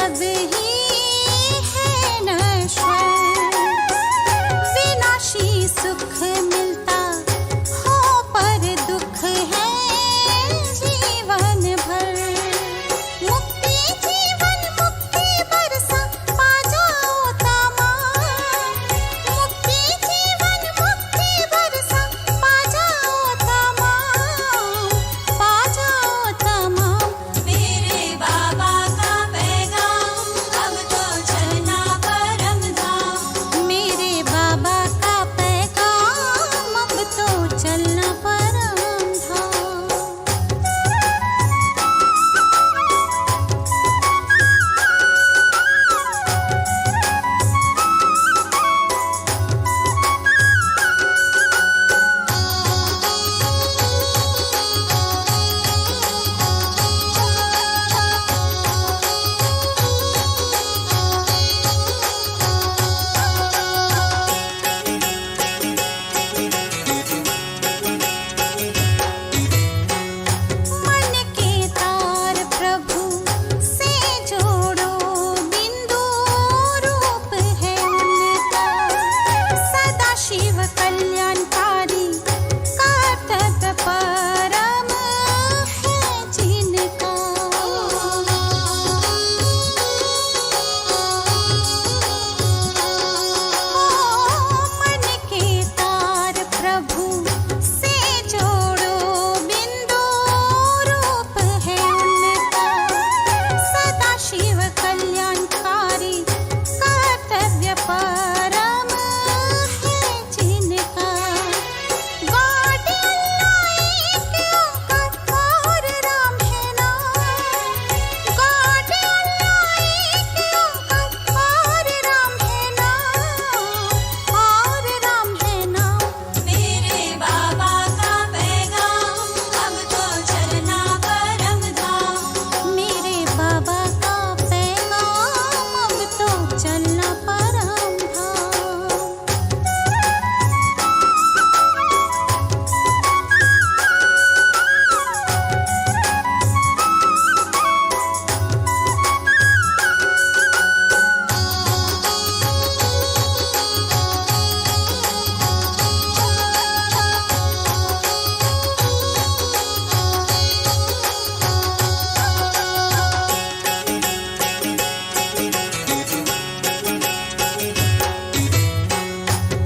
सब ही है नश्वर, विनाशी सुख मिलता हो पर दुख है जीवन भर। मुक्ति जीवन मुक्ति बरसा पा जाओ तमाम, मुक्ति जीवन मुक्ति बरसा पा जाओ तमाम, पा जाओ तमाम। मेरे बाबा का पैगाम अब तो चलना परम धाम, मेरे बाबा का पैगाम अब तो चलना परम धाम। मन के तार प्रभु से जोड़ो, बिंदु रूप है उनका, सदा शिव कल्याणकारी कर्तव्य परम है जिनका। मन के तार प्रभु से जोड़ो, बिंदु रूप है उनका, सदा शिव कल्याणकारी कर्तव्य परम है जिनका। गॉड अल्लाह एक ओंकार और राम है नाम, गॉड अल्लाह एक ओंकार और राम है नाम, और राम है नाम। मेरे बाबा का पैगाम अब तो चलना परम धाम, मेरे बाबा का पैगाम अब तो चलना परम धाम।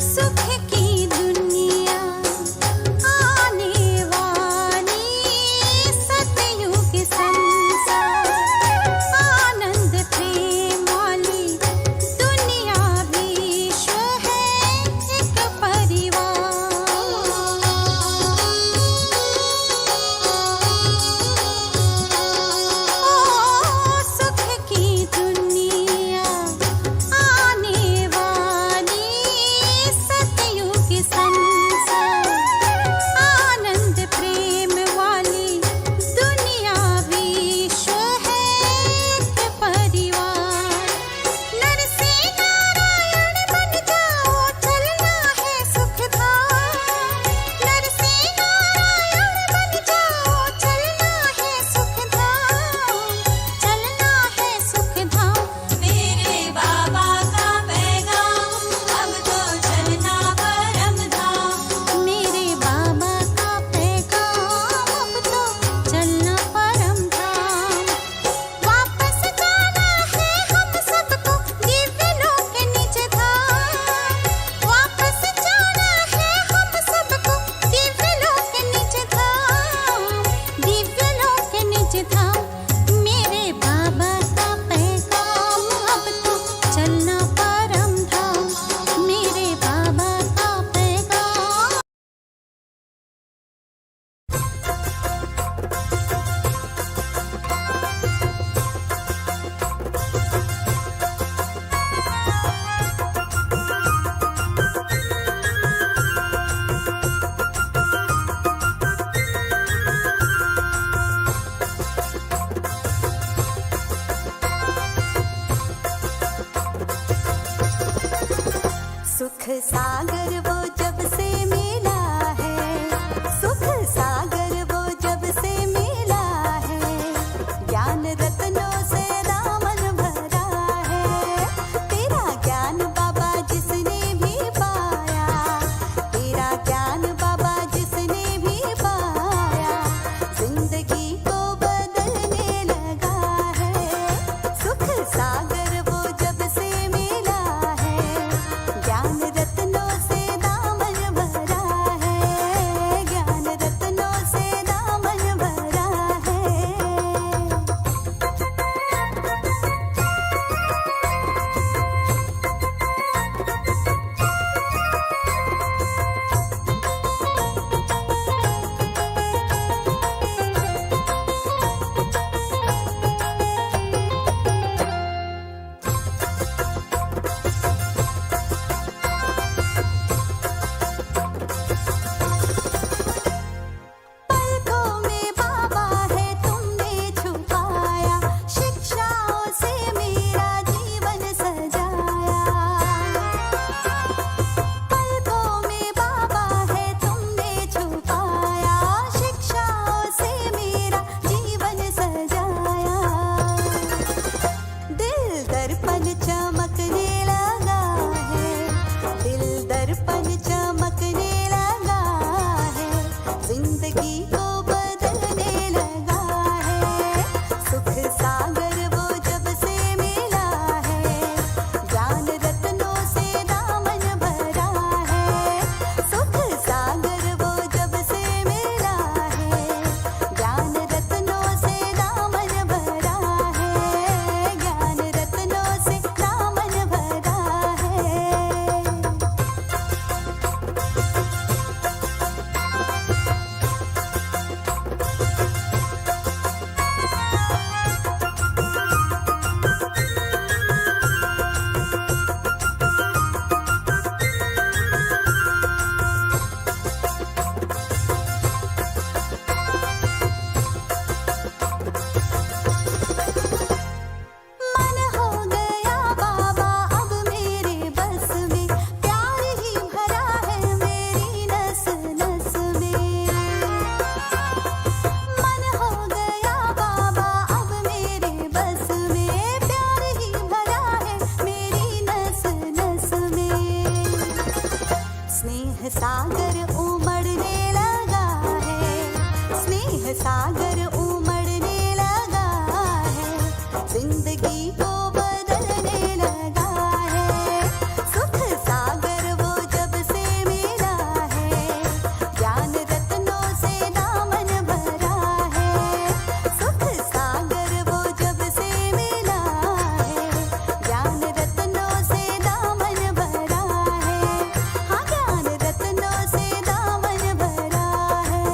सुख की दुनिया आने वाली, सतयुग संसार आनंद प्रेम वाली दुनिया विश्व है एक परिवार। सुख की दुनिया आने वाली, सतयुग संसार आनंद प्रेम वाली दुनिया विश्व है एक परिवार। नर से नारायण बन जाओ, चलना है सुख धाम, नर से नारायण बन जाओ, चलना है सुख धाम, चलना है सुख धाम। मेरे बाबा का पैगाम अब तो चलना परम धाम, मेरे बाबा का पैगाम अब तो चलना परम धाम। वापस जाना है हम सबको दिव्य लोक निज धाम, वापस जाना है हम सबको दिव्य लोक निज धाम, दिव्य लोक निज धाम। मेरे बाबा का पैगाम अब तो चलना परम धाम, मेरे बाबा का पैगाम। सुख सागर वो जब से मिला है, सुख सागर वो जब से मिला है, ज्ञान रत्नों से दामन भरा को बदलने लगा है। सुख सागर वो जब से मिला है, ज्ञान रत्नों से दामन भरा है। सुख सागर वो जब से मिला है, ज्ञान रत्नों से दामन भरा है। हाँ, ज्ञान रत्नों से दामन भरा है।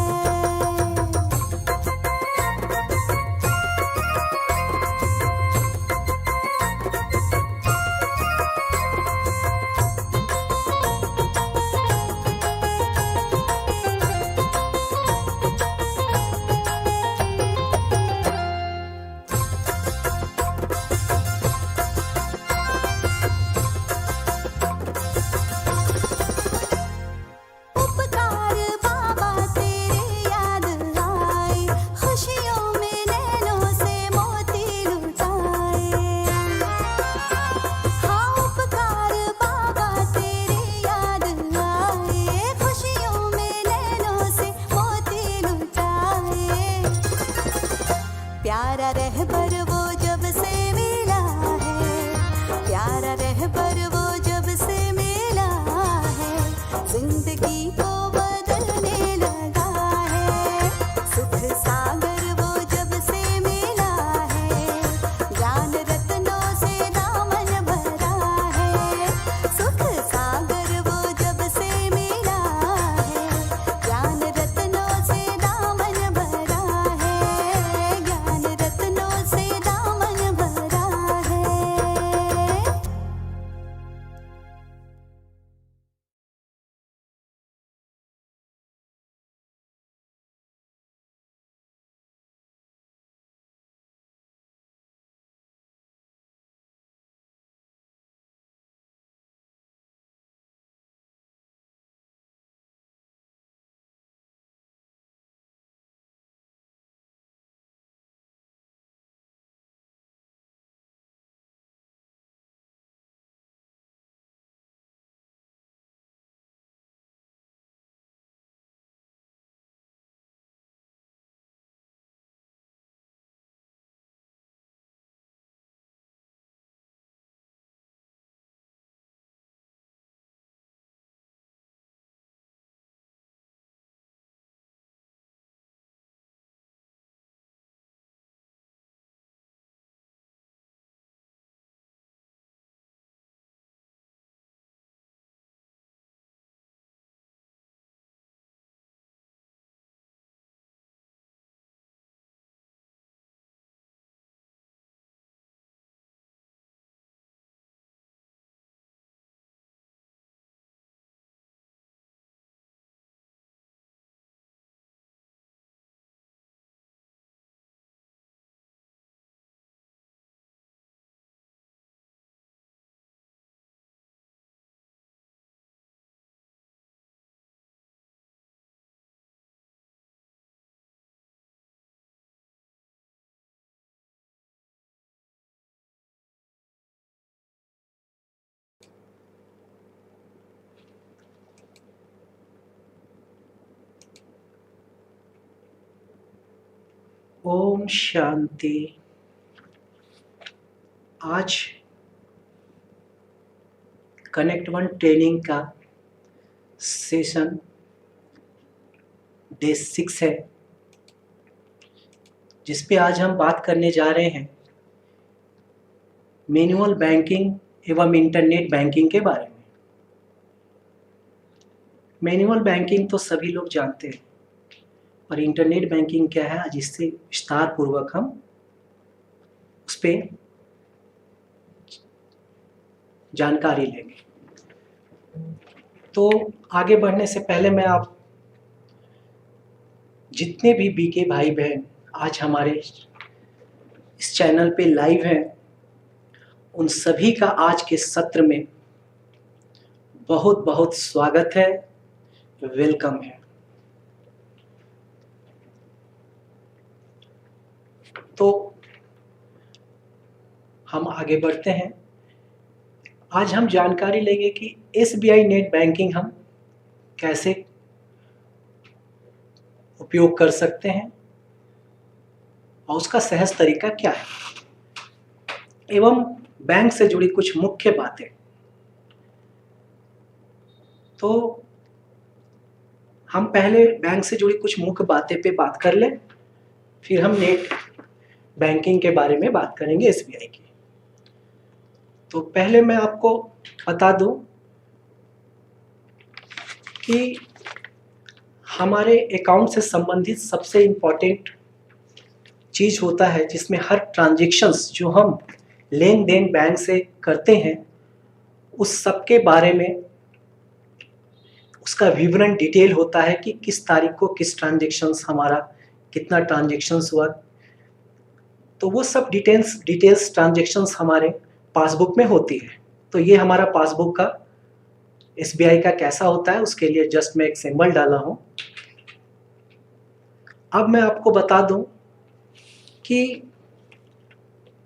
उपकार बाबा तेरे याद आए, खुशियों में नैनों से मोती लुटाए। हाँ, उपकार बाबा तेरे याद आए, खुशियों में नैनों से मोती लुटाए। प्यारा रहबर वो जब से मिला है, प्यारा रहबर वो जब से मिला है, जिंदगी को बदलने लगा है। सुख सागर वो जब से मिला है, ज्ञान रत्नों से दामन भरा है। सुख सागर वो जब से मिला है, ज्ञान रत्नों से दामन भरा है। ज्ञान रत्नों से दामन भरा है। ओम शांति। आज कनेक्ट वन ट्रेनिंग का सेशन डे 6 है, जिस पे आज हम बात करने जा रहे हैं मैनुअल बैंकिंग एवं इंटरनेट बैंकिंग के बारे में। मैनुअल बैंकिंग तो सभी लोग जानते हैं, और इंटरनेट बैंकिंग क्या है, आज इससे विस्तार पूर्वक हम उस पर जानकारी लेंगे। तो आगे बढ़ने से पहले मैं आप जितने भी बीके भाई बहन आज हमारे इस चैनल पे लाइव हैं, उन सभी का आज के सत्र में बहुत बहुत स्वागत है, वेलकम है। तो हम आगे बढ़ते हैं। आज हम जानकारी लेंगे कि एसबीआई नेट बैंकिंग हम कैसे उपयोग कर सकते हैं और उसका सहज तरीका क्या है। एवं बैंक से जुड़ी कुछ मुख्य बातें। तो हम पहले बैंक से जुड़ी कुछ मुख्य बातें पे बात कर लें, फिर हम नेट बैंकिंग के बारे में बात करेंगे एसबीआई की। तो पहले मैं आपको बता दूं कि हमारे अकाउंट से संबंधित सबसे इम्पोर्टेंट चीज़ होता है जिसमें हर ट्रांजैक्शंस जो हम लेन देन बैंक से करते हैं उस सब के बारे में उसका विवरण डिटेल होता है कि किस तारीख को किस ट्रांजैक्शंस हमारा कितना ट्रांजैक्शंस हुआ। तो वो सब डिटेल्स ट्रांजैक्शंस हमारे पासबुक में होती है। तो ये हमारा पासबुक का एसबीआई का कैसा होता है उसके लिए जस्ट मैं एक सिंबल डाला हूँ। अब मैं आपको बता दूं कि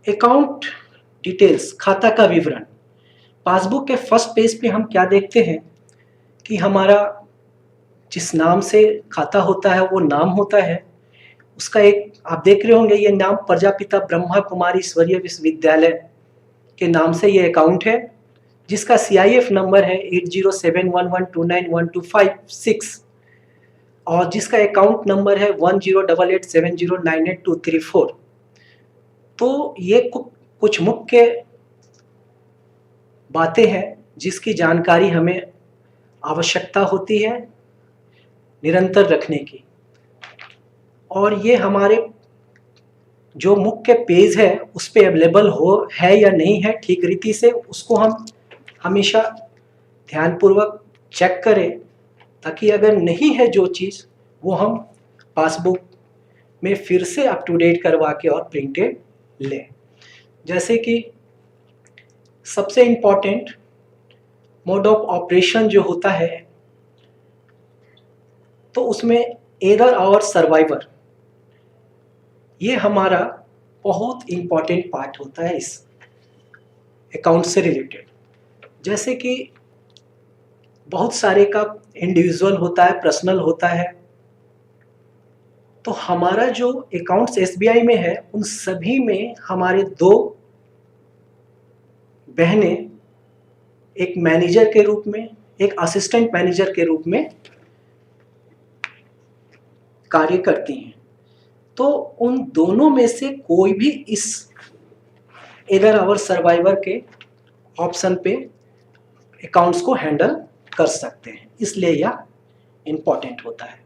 अकाउंट डिटेल्स, खाता का विवरण, पासबुक के फर्स्ट पेज पे हम क्या देखते हैं कि हमारा जिस नाम से खाता होता है वो नाम होता है, उसका एक आप देख रहे होंगे ये नाम प्रजापिता ब्रह्मा कुमारी ईश्वरीय विश्वविद्यालय के नाम से ये अकाउंट है, जिसका CIF नंबर है 8071129125 और जिसका अकाउंट नंबर है 108870988234। तो ये कुछ मुख्य बातें हैं जिसकी जानकारी हमें आवश्यकता होती है निरंतर रखने की। और ये हमारे जो मुख्य पेज है उस पे अवेलेबल है या नहीं है ठीक रीति से, उसको हम हमेशा ध्यानपूर्वक चेक करें ताकि अगर नहीं है जो चीज़ वो हम पासबुक में फिर से अप टू डेट करवा के और प्रिंटेड लें। जैसे कि सबसे इम्पॉर्टेंट मोड ऑफ ऑपरेशन जो होता है तो उसमें एरर और सर्वाइवर ये हमारा बहुत इम्पॉर्टेंट पार्ट होता है इस अकाउंट से रिलेटेड। जैसे कि बहुत सारे का इंडिविजुअल होता है, पर्सनल होता है, तो हमारा जो अकाउंट्स एसबीआई में है उन सभी में हमारे दो बहनें एक मैनेजर के रूप में, एक असिस्टेंट मैनेजर के रूप में कार्य करती हैं। तो उन दोनों में से कोई भी इस एरर और सर्वाइवर के ऑप्शन पे अकाउंट्स को हैंडल कर सकते हैं, इसलिए यह इम्पॉर्टेंट होता है।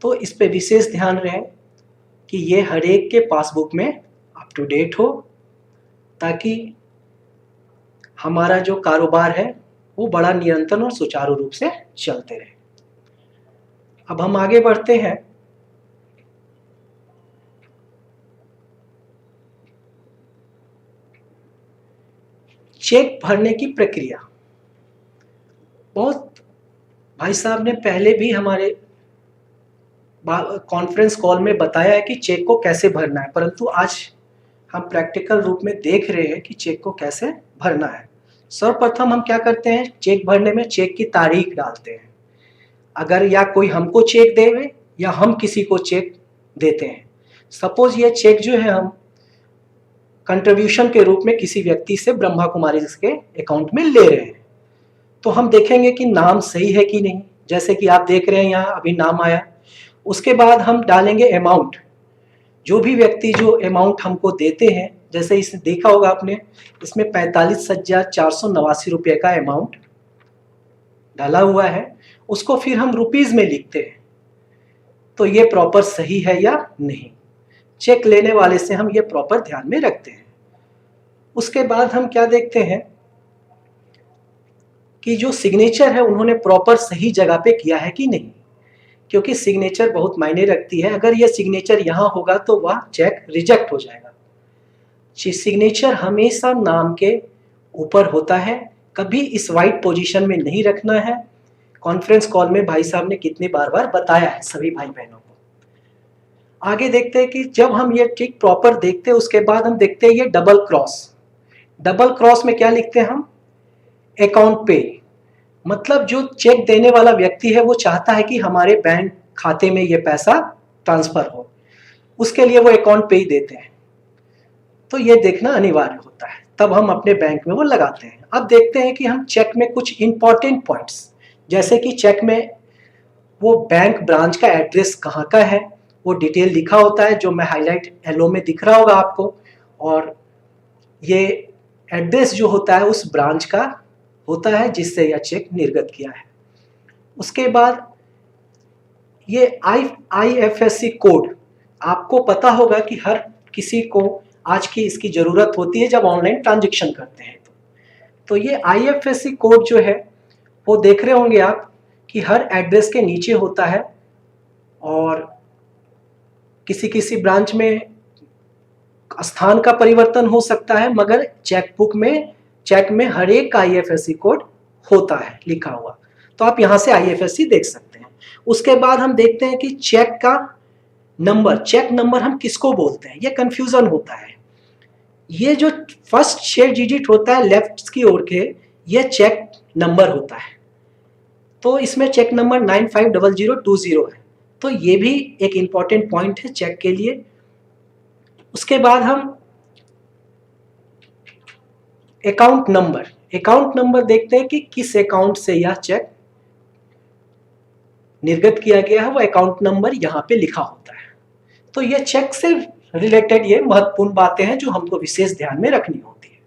तो इस पे विशेष ध्यान रहे कि ये हर एक के पासबुक में अप टू डेट हो ताकि हमारा जो कारोबार है वो बड़ा निरंतर और सुचारू रूप से चलते रहे। अब हम आगे बढ़ते हैं। चेक भरने की प्रक्रिया बहुत भाई साहब ने पहले भी हमारे कॉन्फ्रेंस कॉल में बताया है कि चेक को कैसे भरना है, परंतु आज हम प्रैक्टिकल रूप में देख रहे हैं कि चेक को कैसे भरना है। सर्वप्रथम हम क्या करते हैं, चेक भरने में चेक की तारीख डालते हैं। अगर या कोई हमको चेक देवे या हम किसी को चेक देते हैं, सपोज ये चेक जो है हम कंट्रीब्यूशन के रूप में किसी व्यक्ति से ब्रह्मा कुमारी के अकाउंट में ले रहे हैं, तो हम देखेंगे कि नाम सही है कि नहीं। जैसे कि आप देख रहे हैं यहाँ अभी नाम आया, उसके बाद हम डालेंगे अमाउंट। जो भी व्यक्ति जो अमाउंट हमको देते हैं, जैसे इसने देखा होगा आपने, इसमें 45,489 रुपये का अमाउंट डाला हुआ है, उसको फिर हम रुपीज़ में लिखते हैं। तो ये प्रॉपर सही है या नहीं, चेक लेने वाले से हम ये प्रॉपर ध्यान में रखते हैं। उसके बाद हम क्या देखते हैं कि जो सिग्नेचर है उन्होंने प्रॉपर सही जगह पे किया है कि नहीं, क्योंकि सिग्नेचर बहुत मायने रखती है। अगर ये सिग्नेचर यहाँ होगा तो वह चेक रिजेक्ट हो जाएगा। सिग्नेचर हमेशा नाम के ऊपर होता है, कभी इस वाइट पोजीशन में नहीं रखना है। कॉन्फ्रेंस कॉल में भाई साहब ने कितनी बार बताया है सभी भाई बहनों को। आगे देखते हैं कि जब हम ये टिक प्रॉपर देखते हैं उसके बाद हम देखते हैं ये डबल क्रॉस। डबल क्रॉस में क्या लिखते हैं हम, अकाउंट पे, मतलब जो चेक देने वाला व्यक्ति है वो चाहता है कि हमारे बैंक खाते में ये पैसा ट्रांसफर हो, उसके लिए वो अकाउंट पे ही देते हैं। तो ये देखना अनिवार्य होता है, तब हम अपने बैंक में वो लगाते हैं। अब देखते हैं कि हम चेक में कुछ इंपॉर्टेंट पॉइंट्स, जैसे कि चेक में वो बैंक ब्रांच का एड्रेस कहाँ का है वो डिटेल लिखा होता है, जो मैं हाईलाइट येलो में दिख रहा होगा आपको, और ये एड्रेस जो होता है उस ब्रांच का होता है जिससे यह चेक निर्गत किया है। उसके बाद ये IFSC कोड आपको पता होगा कि हर किसी को आज की इसकी ज़रूरत होती है जब ऑनलाइन ट्रांजैक्शन करते हैं। तो ये IFSC कोड जो है वो देख रहे होंगे आप कि हर एड्रेस के नीचे होता है, और किसी किसी ब्रांच में स्थान का परिवर्तन हो सकता है, मगर चेक में हर एक का IFSC कोड होता है लिखा हुआ। तो आप यहाँ से IFSC देख सकते हैं। उसके बाद हम देखते हैं कि चेक नंबर हम किसको बोलते हैं, ये कंफ्यूजन होता है। ये जो फर्स्ट 6 डिजिट होता है लेफ्ट की ओर के, ये चेक नंबर होता है। तो इसमें चेक नंबर 950020 है, तो ये भी एक इंपॉर्टेंट पॉइंट है चेक के लिए। उसके बाद हम अकाउंट नंबर देखते हैं कि किस अकाउंट से यह चेक निर्गत किया गया है, वो अकाउंट नंबर यहाँ पे लिखा होता है। तो ये चेक से रिलेटेड ये महत्वपूर्ण बातें हैं जो हमको विशेष ध्यान में रखनी होती है।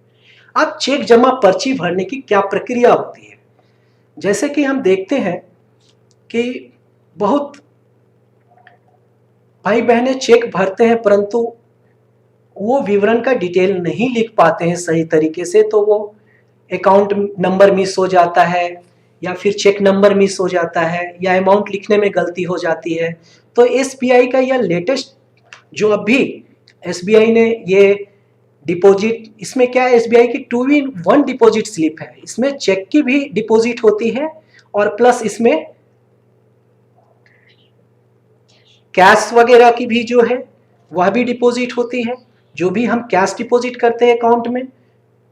अब चेक जमा पर्ची भरने की क्या प्रक्रिया होती है, जैसे कि हम देखते हैं कि बहुत भाई बहनें चेक भरते हैं परंतु वो विवरण का डिटेल नहीं लिख पाते हैं सही तरीके से, तो वो अकाउंट नंबर मिस हो जाता है, या फिर चेक नंबर मिस हो जाता है, या अमाउंट लिखने में गलती हो जाती है। तो SBI का यह लेटेस्ट जो अभी SBI ने ये डिपॉजिट, इसमें क्या है, SBI की 2-in-1 डिपॉजिट स्लिप है, इसमें चेक की भी डिपॉजिट होती है और प्लस इसमें कैश वगैरह की भी जो है वह भी डिपॉजिट होती है। जो भी हम कैश डिपॉजिट करते हैं अकाउंट में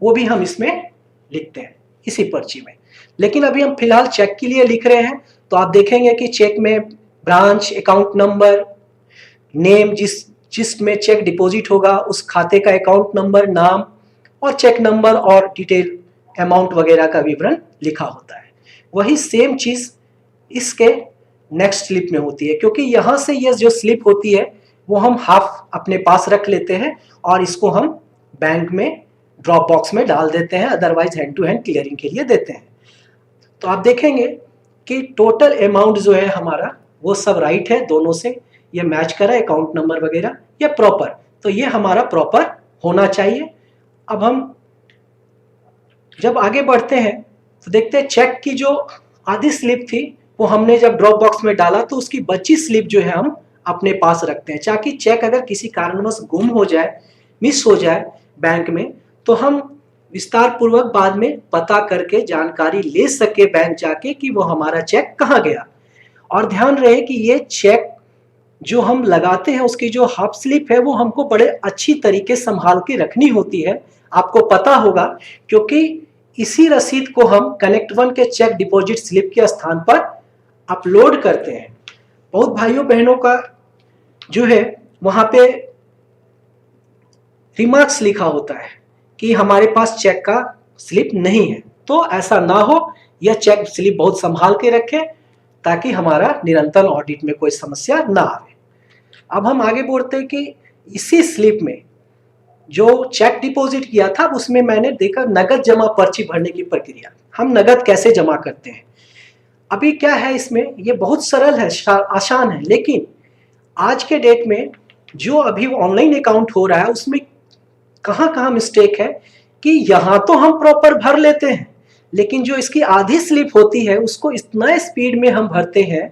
वो भी हम इसमें लिखते हैं इसी पर्ची में। लेकिन अभी हम फिलहाल चेक के लिए लिख रहे हैं, तो आप देखेंगे कि चेक में ब्रांच, अकाउंट नंबर, नेम, जिसमें चेक डिपॉजिट होगा उस खाते का अकाउंट नंबर, नाम और चेक नंबर और डिटेल अमाउंट वगैरह का विवरण लिखा होता है। वही सेम चीज़ इसके नेक्स्ट स्लिप में होती है, क्योंकि यहाँ से ये जो स्लिप होती है वो हम हाफ अपने पास रख लेते हैं और इसको हम बैंक में ड्रॉप बॉक्स में डाल देते हैं, otherwise hand to hand clearing के लिए देते हैं। तो आप देखेंगे कि टोटल अमाउंट जो है हमारा वो सब राइट है, दोनों से ये मैच करा है, अकाउंट नंबर वगैरह ये प्रॉपर, तो ये हमारा प्रॉपर होना चाहिए। अब हम जब आगे बढ़ते हैं तो देखते हैं चेक की जो आधी स्लिप थी वो हमने जब ड्रॉप बॉक्स में डाला तो उसकी बची स्लिप जो है हम अपने पास रखते हैं, ताकि चेक अगर किसी कारणवश गुम हो जाए, मिस हो जाए बैंक में, तो हम विस्तार पूर्वक बाद में पता करके जानकारी ले सके बैंक जाके कि वो हमारा चेक कहाँ गया। और ध्यान रहे कि ये चेक जो हम लगाते हैं उसकी जो हाफ स्लिप है वो हमको बड़े अच्छी तरीके संभाल के रखनी होती है, आपको पता होगा, क्योंकि इसी रसीद को हम कनेक्ट वन के चेक डिपॉजिट स्लिप के स्थान पर अपलोड करते हैं। बहुत भाइयों बहनों का जो है वहां पे रिमार्क्स लिखा होता है कि हमारे पास चेक का स्लिप नहीं है, तो ऐसा ना हो, यह चेक स्लिप बहुत संभाल के रखें ताकि हमारा निरंतर ऑडिट में कोई समस्या ना आए। अब हम आगे बढ़ते हैं कि इसी स्लिप में जो चेक डिपॉजिट किया था उसमें मैंने देखा नगद जमा पर्ची भरने की प्रक्रिया, हम नगद कैसे जमा करते हैं। अभी क्या है इसमें, ये बहुत सरल है, आसान है, लेकिन आज के डेट में जो अभी ऑनलाइन अकाउंट हो रहा है उसमें कहाँ मिस्टेक है कि यहाँ तो हम प्रॉपर भर लेते हैं, लेकिन जो इसकी आधी स्लिप होती है उसको इतना स्पीड में हम भरते हैं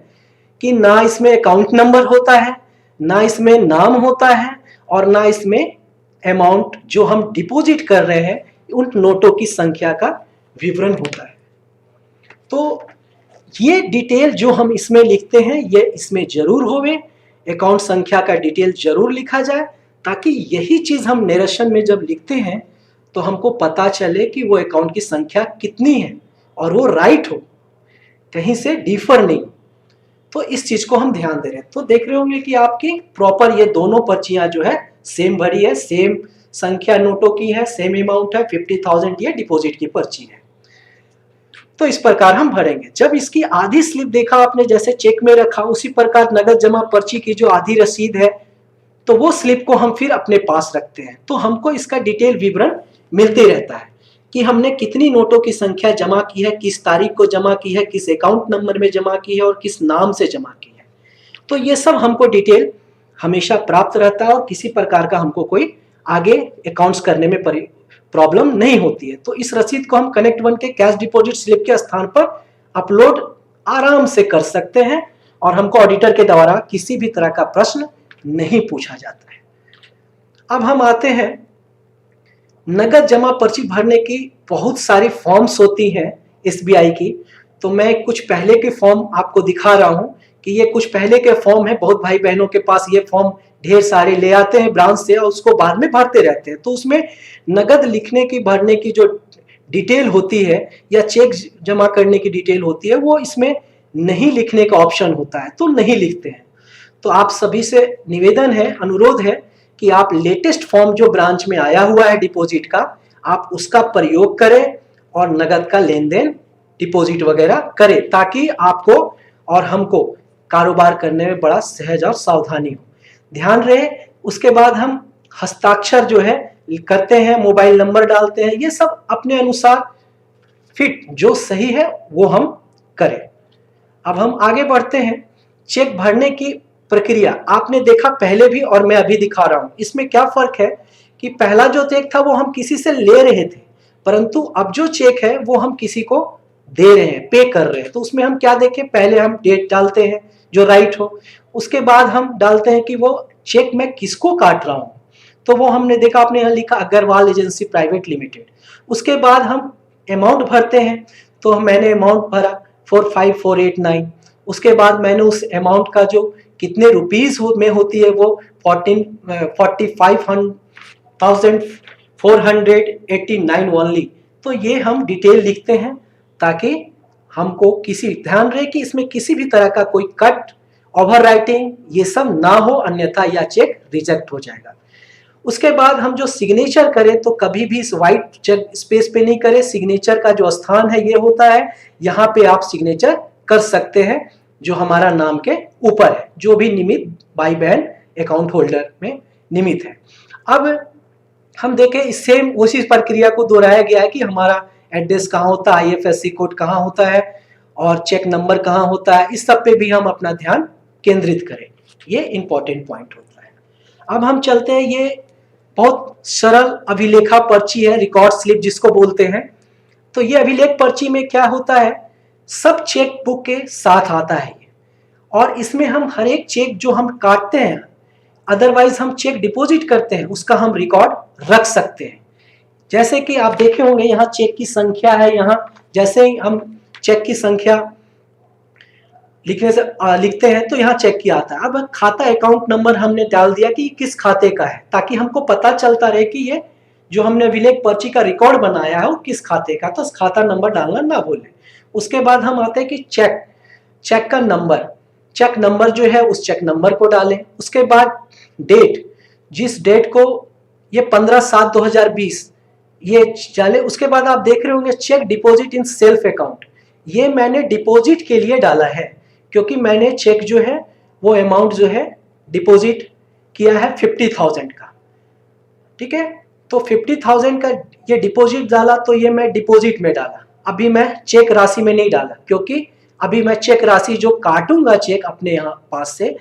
कि ना इसमें अकाउंट नंबर होता है, ना इसमें नाम होता है, और ना इसमें अमाउंट जो हम डिपॉजिट कर रहे हैं उन नोटों की संख्या का विवरण होता है। तो ये डिटेल जो हम इसमें लिखते हैं ये इसमें जरूर होवे, अकाउंट संख्या का डिटेल जरूर लिखा जाए, ताकि यही चीज हम निरसन में जब लिखते हैं तो हमको पता चले कि वो अकाउंट की संख्या कितनी है और वो राइट हो, कहीं से डिफर नहीं। तो इस चीज को हम ध्यान दे रहे हैं। तो देख रहे होंगे कि आपकी प्रॉपर ये दोनों पर्चियां जो है सेम भरी है, सेम संख्या नोटों की है, सेम अमाउंट है, 50,000 ये डिपॉजिट की पर्ची है। तो इस प्रकार हम भरेंगे। जब इसकी आधी स्लिप देखा आपने जैसे चेक में रखा, उसी प्रकार नगद जमा पर्ची की जो आधी रसीद है तो वो स्लिप को हम फिर अपने पास रखते हैं। तो हमको इसका डिटेल विवरण मिलते रहता है कि हमने कितनी नोटों की संख्या जमा की है, किस तारीख को जमा की है, किस अकाउंट नंबर में जमा की है और किस नाम से जमा की है। तो ये सब हमको डिटेल हमेशा प्राप्त रहता है और किसी प्रकार का हमको कोई आगे अकाउंट्स करने में प्रॉब्लम नहीं होती है। तो इस रसीद को हम कनेक्ट वन के कैश डिपॉजिट स्लिप के स्थान पर अपलोड आराम से कर सकते हैं और हमको ऑडिटर के द्वारा किसी भी तरह का प्रश्न नहीं पूछा जाता है। अब हम आते हैं, नगद जमा पर्ची भरने की बहुत सारी फॉर्म्स होती हैं एसबीआई की। तो मैं कुछ पहले के फॉर्म आपको दिखा रहा हूं कि ये कुछ पहले के फॉर्म है। बहुत भाई बहनों के पास ये फॉर्म ढेर सारे ले आते हैं ब्रांच से और उसको बाद में भरते रहते हैं। तो उसमें नगद लिखने की भरने की जो डिटेल होती है या चेक जमा करने की डिटेल होती है वो इसमें नहीं लिखने का ऑप्शन होता है, तो नहीं लिखते हैं। तो आप सभी से निवेदन है, अनुरोध है कि आप लेटेस्ट फॉर्म जो ब्रांच में आया हुआ है डिपॉजिट का, आप उसका प्रयोग करें और नगद का लेन देन डिपॉजिट वगैरह करें ताकि आपको और हमको कारोबार करने में बड़ा सहज और सावधानी हो। ध्यान रहे, उसके बाद हम हस्ताक्षर जो है करते हैं, मोबाइल नंबर डालते हैं, ये सब अपने अनुसार फिट जो सही है वो हम करें। अब हम आगे बढ़ते हैं। चेक भरने की प्रक्रिया आपने देखा पहले भी और मैं अभी दिखा रहा हूं। इसमें क्या फर्क है कि पहला जो चेक था वो हम किसी से ले रहे थे, परंतु अब जो चेक है वो हम किसी को दे रहे हैं, पे कर रहे हैं। तो उसमें हम क्या देखें, पहले हम डेट डालते हैं जो राइट हो, उसके बाद हम डालते हैं कि वो चेक मैं किसको काट रहा हूं। तो वो हमने देखा, आपने यहाँ लिखा अग्रवाल एजेंसी प्राइवेट लिमिटेड। उसके बाद हम अमाउंट भरते हैं, तो मैंने अमाउंट भरा 45,489। उसके बाद मैंने उस अमाउंट का जो कितने रुपीस में होती है वो 45,489 ओनली। तो ये हम डिटेल लिखते हैं ताकि हमको ध्यान रहे कि इसमें किसी भी तरह का कोई कट, ओवर राइटिंग ये सब ना हो, अन्यथा यह चेक रिजेक्ट हो जाएगा। उसके बाद हम जो सिग्नेचर करें तो कभी भी इस व्हाइट चेक स्पेस पे नहीं करें। सिग्नेचर का जो स्थान है ये होता है, यहाँ पे आप सिग्नेचर कर सकते हैं जो हमारा नाम के ऊपर है, जो भी निमित भाई बहन अकाउंट होल्डर में निमित है। अब हम देखें, इससे उसी प्रक्रिया को दोहराया गया है कि हमारा एड्रेस कहाँ होता है, IFSC कोड कहाँ होता है और चेक नंबर कहाँ होता है, इस सब पे भी हम अपना ध्यान केंद्रित करें। ये इंपॉर्टेंट पॉइंट होता है। अब हम चलते हैं, ये बहुत सरल अभिलेखा पर्ची है, रिकॉर्ड स्लिप जिसको बोलते हैं। तो ये अभिलेख पर्ची में क्या होता है, सब चेक बुक के साथ आता है ये, और इसमें हम हर एक चेक जो हम काटते हैं, अदरवाइज हम चेक डिपॉजिट करते हैं, उसका हम रिकॉर्ड रख सकते हैं। जैसे कि आप देखे होंगे यहाँ चेक की संख्या है, यहाँ जैसे ही हम चेक की संख्या लिखते हैं तो यहाँ चेक किया आता है। अब खाता अकाउंट नंबर हमने डाल दिया कि किस खाते का है, ताकि हमको पता चलता रहे कि ये जो हमने अभिलेख पर्ची का रिकॉर्ड बनाया है वो किस खाते का, तो खाता नंबर डालना ना भूलें। उसके बाद हम आते हैं कि चेक का नंबर, चेक नंबर जो है उस चेक नंबर को डालें। उसके बाद डेट, जिस डेट को ये 15/7/2020 ये डाले। उसके बाद आप देख रहे होंगे cheque deposit in self account, ये मैंने डिपॉजिट के लिए डाला है क्योंकि मैंने चेक जो है वो अमाउंट जो है डिपॉजिट किया है 50,000 का, ठीक है। तो 50,000 का ये डिपॉजिट डाला, तो ये मैं डिपॉजिट में डाला। अभी मैं चेक राशि में नहीं डाला क्योंकि अभी मैं चेक राशि जो काटूंगा चेक अपने यहाँ पास से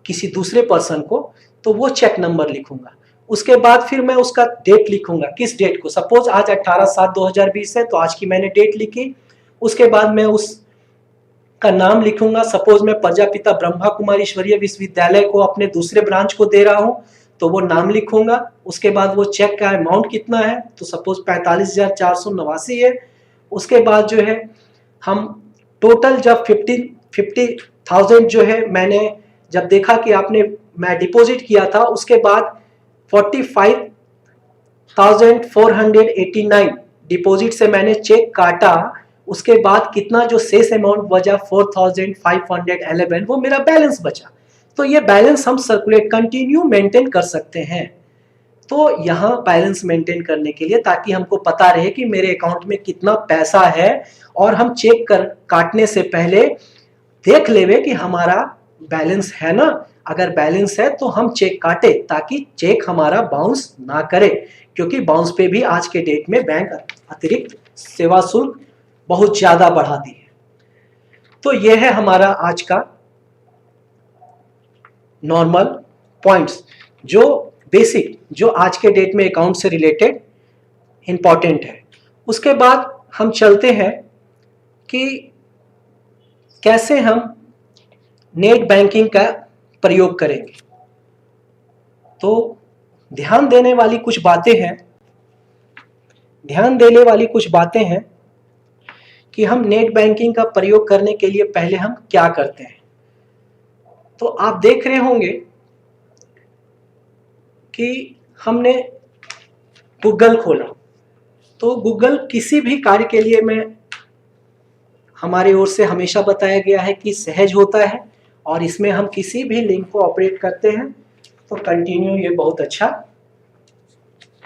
किसी दूसरे पर्सन को, तो वो चेक नंबर लिखूंगा। उसके बाद फिर मैं उसका डेट लिखूंगा, किस डेट को, सपोज आज 18/7/2020 है तो आज की मैंने डेट लिखी। उसके बाद मैं उस का नाम लिखूंगा, सपोज मैं प्रजापिता ब्रह्मा कुमारी ईश्वरीय विश्वविद्यालय को अपने दूसरे ब्रांच को दे रहा हूं तो वो नाम लिखूंगा। उसके बाद वो चेक का अमाउंट कितना है, तो सपोज 45,489 है। उसके बाद जो है हम टोटल जब 50,000 जो है मैंने जब देखा कि मैं डिपॉजिट किया था, उसके बाद 45,489 डिपॉजिट से मैंने चेक काटा। उसके बाद कितना जो शेष अमाउंट बचा 4,511 वो मेरा बैलेंस बचा। तो ये बैलेंस हम सर्कुलेट कंटिन्यू मेंटेन कर सकते हैं। तो यहाँ बैलेंस मेंटेन करने के लिए, ताकि हमको पता रहे कि मेरे अकाउंट में कितना पैसा है, और हम चेक कर काटने से पहले देख लेवे कि हमारा बैलेंस है ना। अगर बैलेंस है तो हम चेक काटे, ताकि चेक हमारा बाउंस ना करे, क्योंकि बाउंस पे भी आज के डेट में बैंक अतिरिक्त सेवा शुल्क बहुत ज्यादा बढ़ाती है। तो यह है हमारा आज का नॉर्मल पॉइंट्स, जो बेसिक, जो आज के डेट में अकाउंट से रिलेटेड इंपॉर्टेंट है। उसके बाद हम चलते हैं कि कैसे हम नेट बैंकिंग का प्रयोग करेंगे। तो ध्यान देने वाली कुछ बातें हैं कि हम नेट बैंकिंग का प्रयोग करने के लिए पहले हम क्या करते हैं। तो आप देख रहे होंगे कि हमने गूगल खोला, तो गूगल किसी भी कार्य के लिए हमारी ओर से हमेशा बताया गया है कि सहज होता है, और इसमें हम किसी भी लिंक को ऑपरेट करते हैं तो कंटिन्यू ये बहुत अच्छा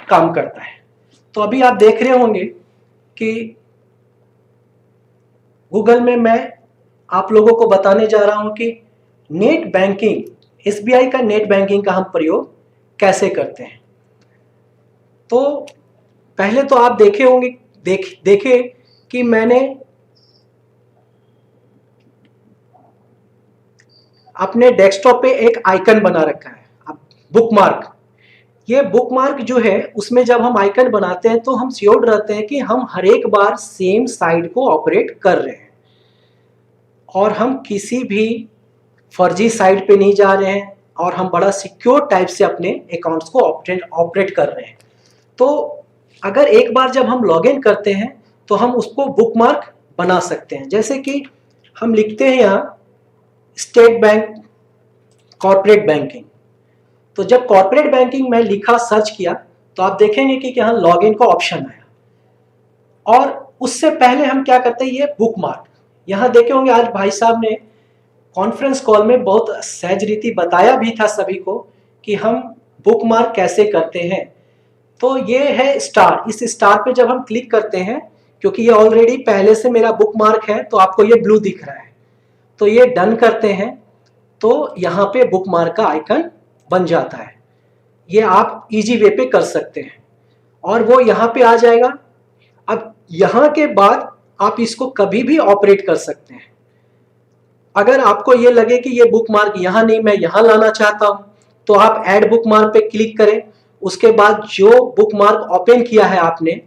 काम करता है। तो अभी आप देख रहे होंगे कि गूगल में मैं आप लोगों को बताने जा रहा हूं कि नेट बैंकिंग, एसबीआई का नेट बैंकिंग का हम प्रयोग कैसे करते हैं। तो पहले तो आप देखे होंगे, देखे कि मैंने अपने डेस्कटॉप पे एक आइकन बना रखा है, बुकमार्क। ये बुकमार्क जो है, उसमें जब हम आइकन बनाते हैं तो हम श्योर रहते हैं कि हम हर एक बार सेम साइट को ऑपरेट कर रहे हैं, और हम किसी भी फर्जी साइट पे नहीं जा रहे हैं, और हम बड़ा सिक्योर टाइप से अपने अकाउंट्स को ऑपरेट कर रहे हैं। तो अगर एक बार जब हम लॉगिन करते हैं तो हम उसको बुकमार्क बना सकते हैं। जैसे कि हम लिखते हैं यहाँ स्टेट बैंक कॉर्पोरेट बैंकिंग। तो जब कॉर्पोरेट बैंकिंग में लिखा, सर्च किया, तो आप देखेंगे कि यहाँ लॉगिन का ऑप्शन आया, और उससे पहले हम क्या करते हैं, ये बुकमार्क। यहाँ देखे होंगे आज भाई साहब ने कॉन्फ्रेंस कॉल में बहुत सहज रीति बताया भी था सभी को कि हम बुकमार्क कैसे करते हैं। तो ये है स्टार। इस स्टार पे जब हम क्लिक करते हैं, क्योंकि ये ऑलरेडी पहले से मेरा बुकमार्क है, तो आपको ये ब्लू दिख रहा है, तो ये डन करते हैं, तो यहाँ पे बुकमार्क का आइकन बन जाता है। ये आप इजी वे पे कर सकते हैं, और वो यहाँ पे आ जाएगा। अब यहाँ के बाद आप इसको कभी भी ऑपरेट कर सकते हैं। अगर आपको ये लगे कि ये बुकमार्क यहाँ नहीं, मैं यहाँ लाना चाहता हूँ, तो आप ऐड बुकमार्क पे क्लिक करें। उसके बाद जो बुकमार्क ओपन किया है आपने,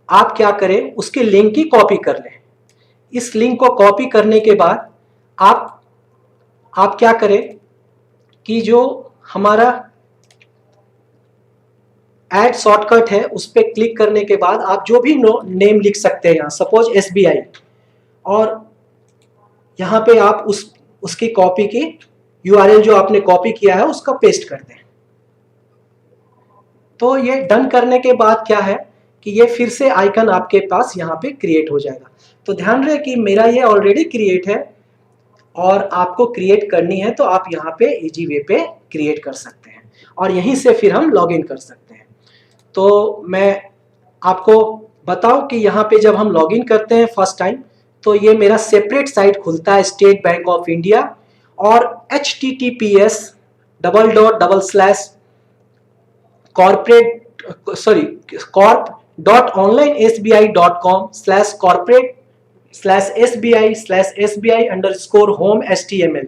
आप क्या करें, उसके लिंक की कॉपी कर लें। इस लिंक को कॉपी करने के बाद आप क्या करें कि जो हमारा ऐड शॉर्टकट है, उस पर क्लिक करने के बाद आप जो भी नेम लिख सकते हैं, यहाँ सपोज एसबीआई, और यहाँ पे आप उसकी कॉपी की यूआरएल जो आपने कॉपी किया है उसका पेस्ट कर दें। तो ये डन करने के बाद क्या है कि ये फिर से आइकन आपके पास यहाँ पे क्रिएट हो जाएगा। तो ध्यान रहे कि मेरा ये ऑलरेडी क्रिएट है, और आपको क्रिएट करनी है तो आप यहाँ पे इजी वे पे क्रिएट कर सकते हैं, और यहीं से फिर हम लॉगिन कर सकते हैं। तो मैं आपको बताऊं कि यहाँ पे जब हम लॉगिन करते हैं फर्स्ट टाइम, तो ये मेरा सेपरेट साइट खुलता है, स्टेट बैंक ऑफ इंडिया, और corp.corp.online.sbi.com/corporate/sbi/sbi_home_html।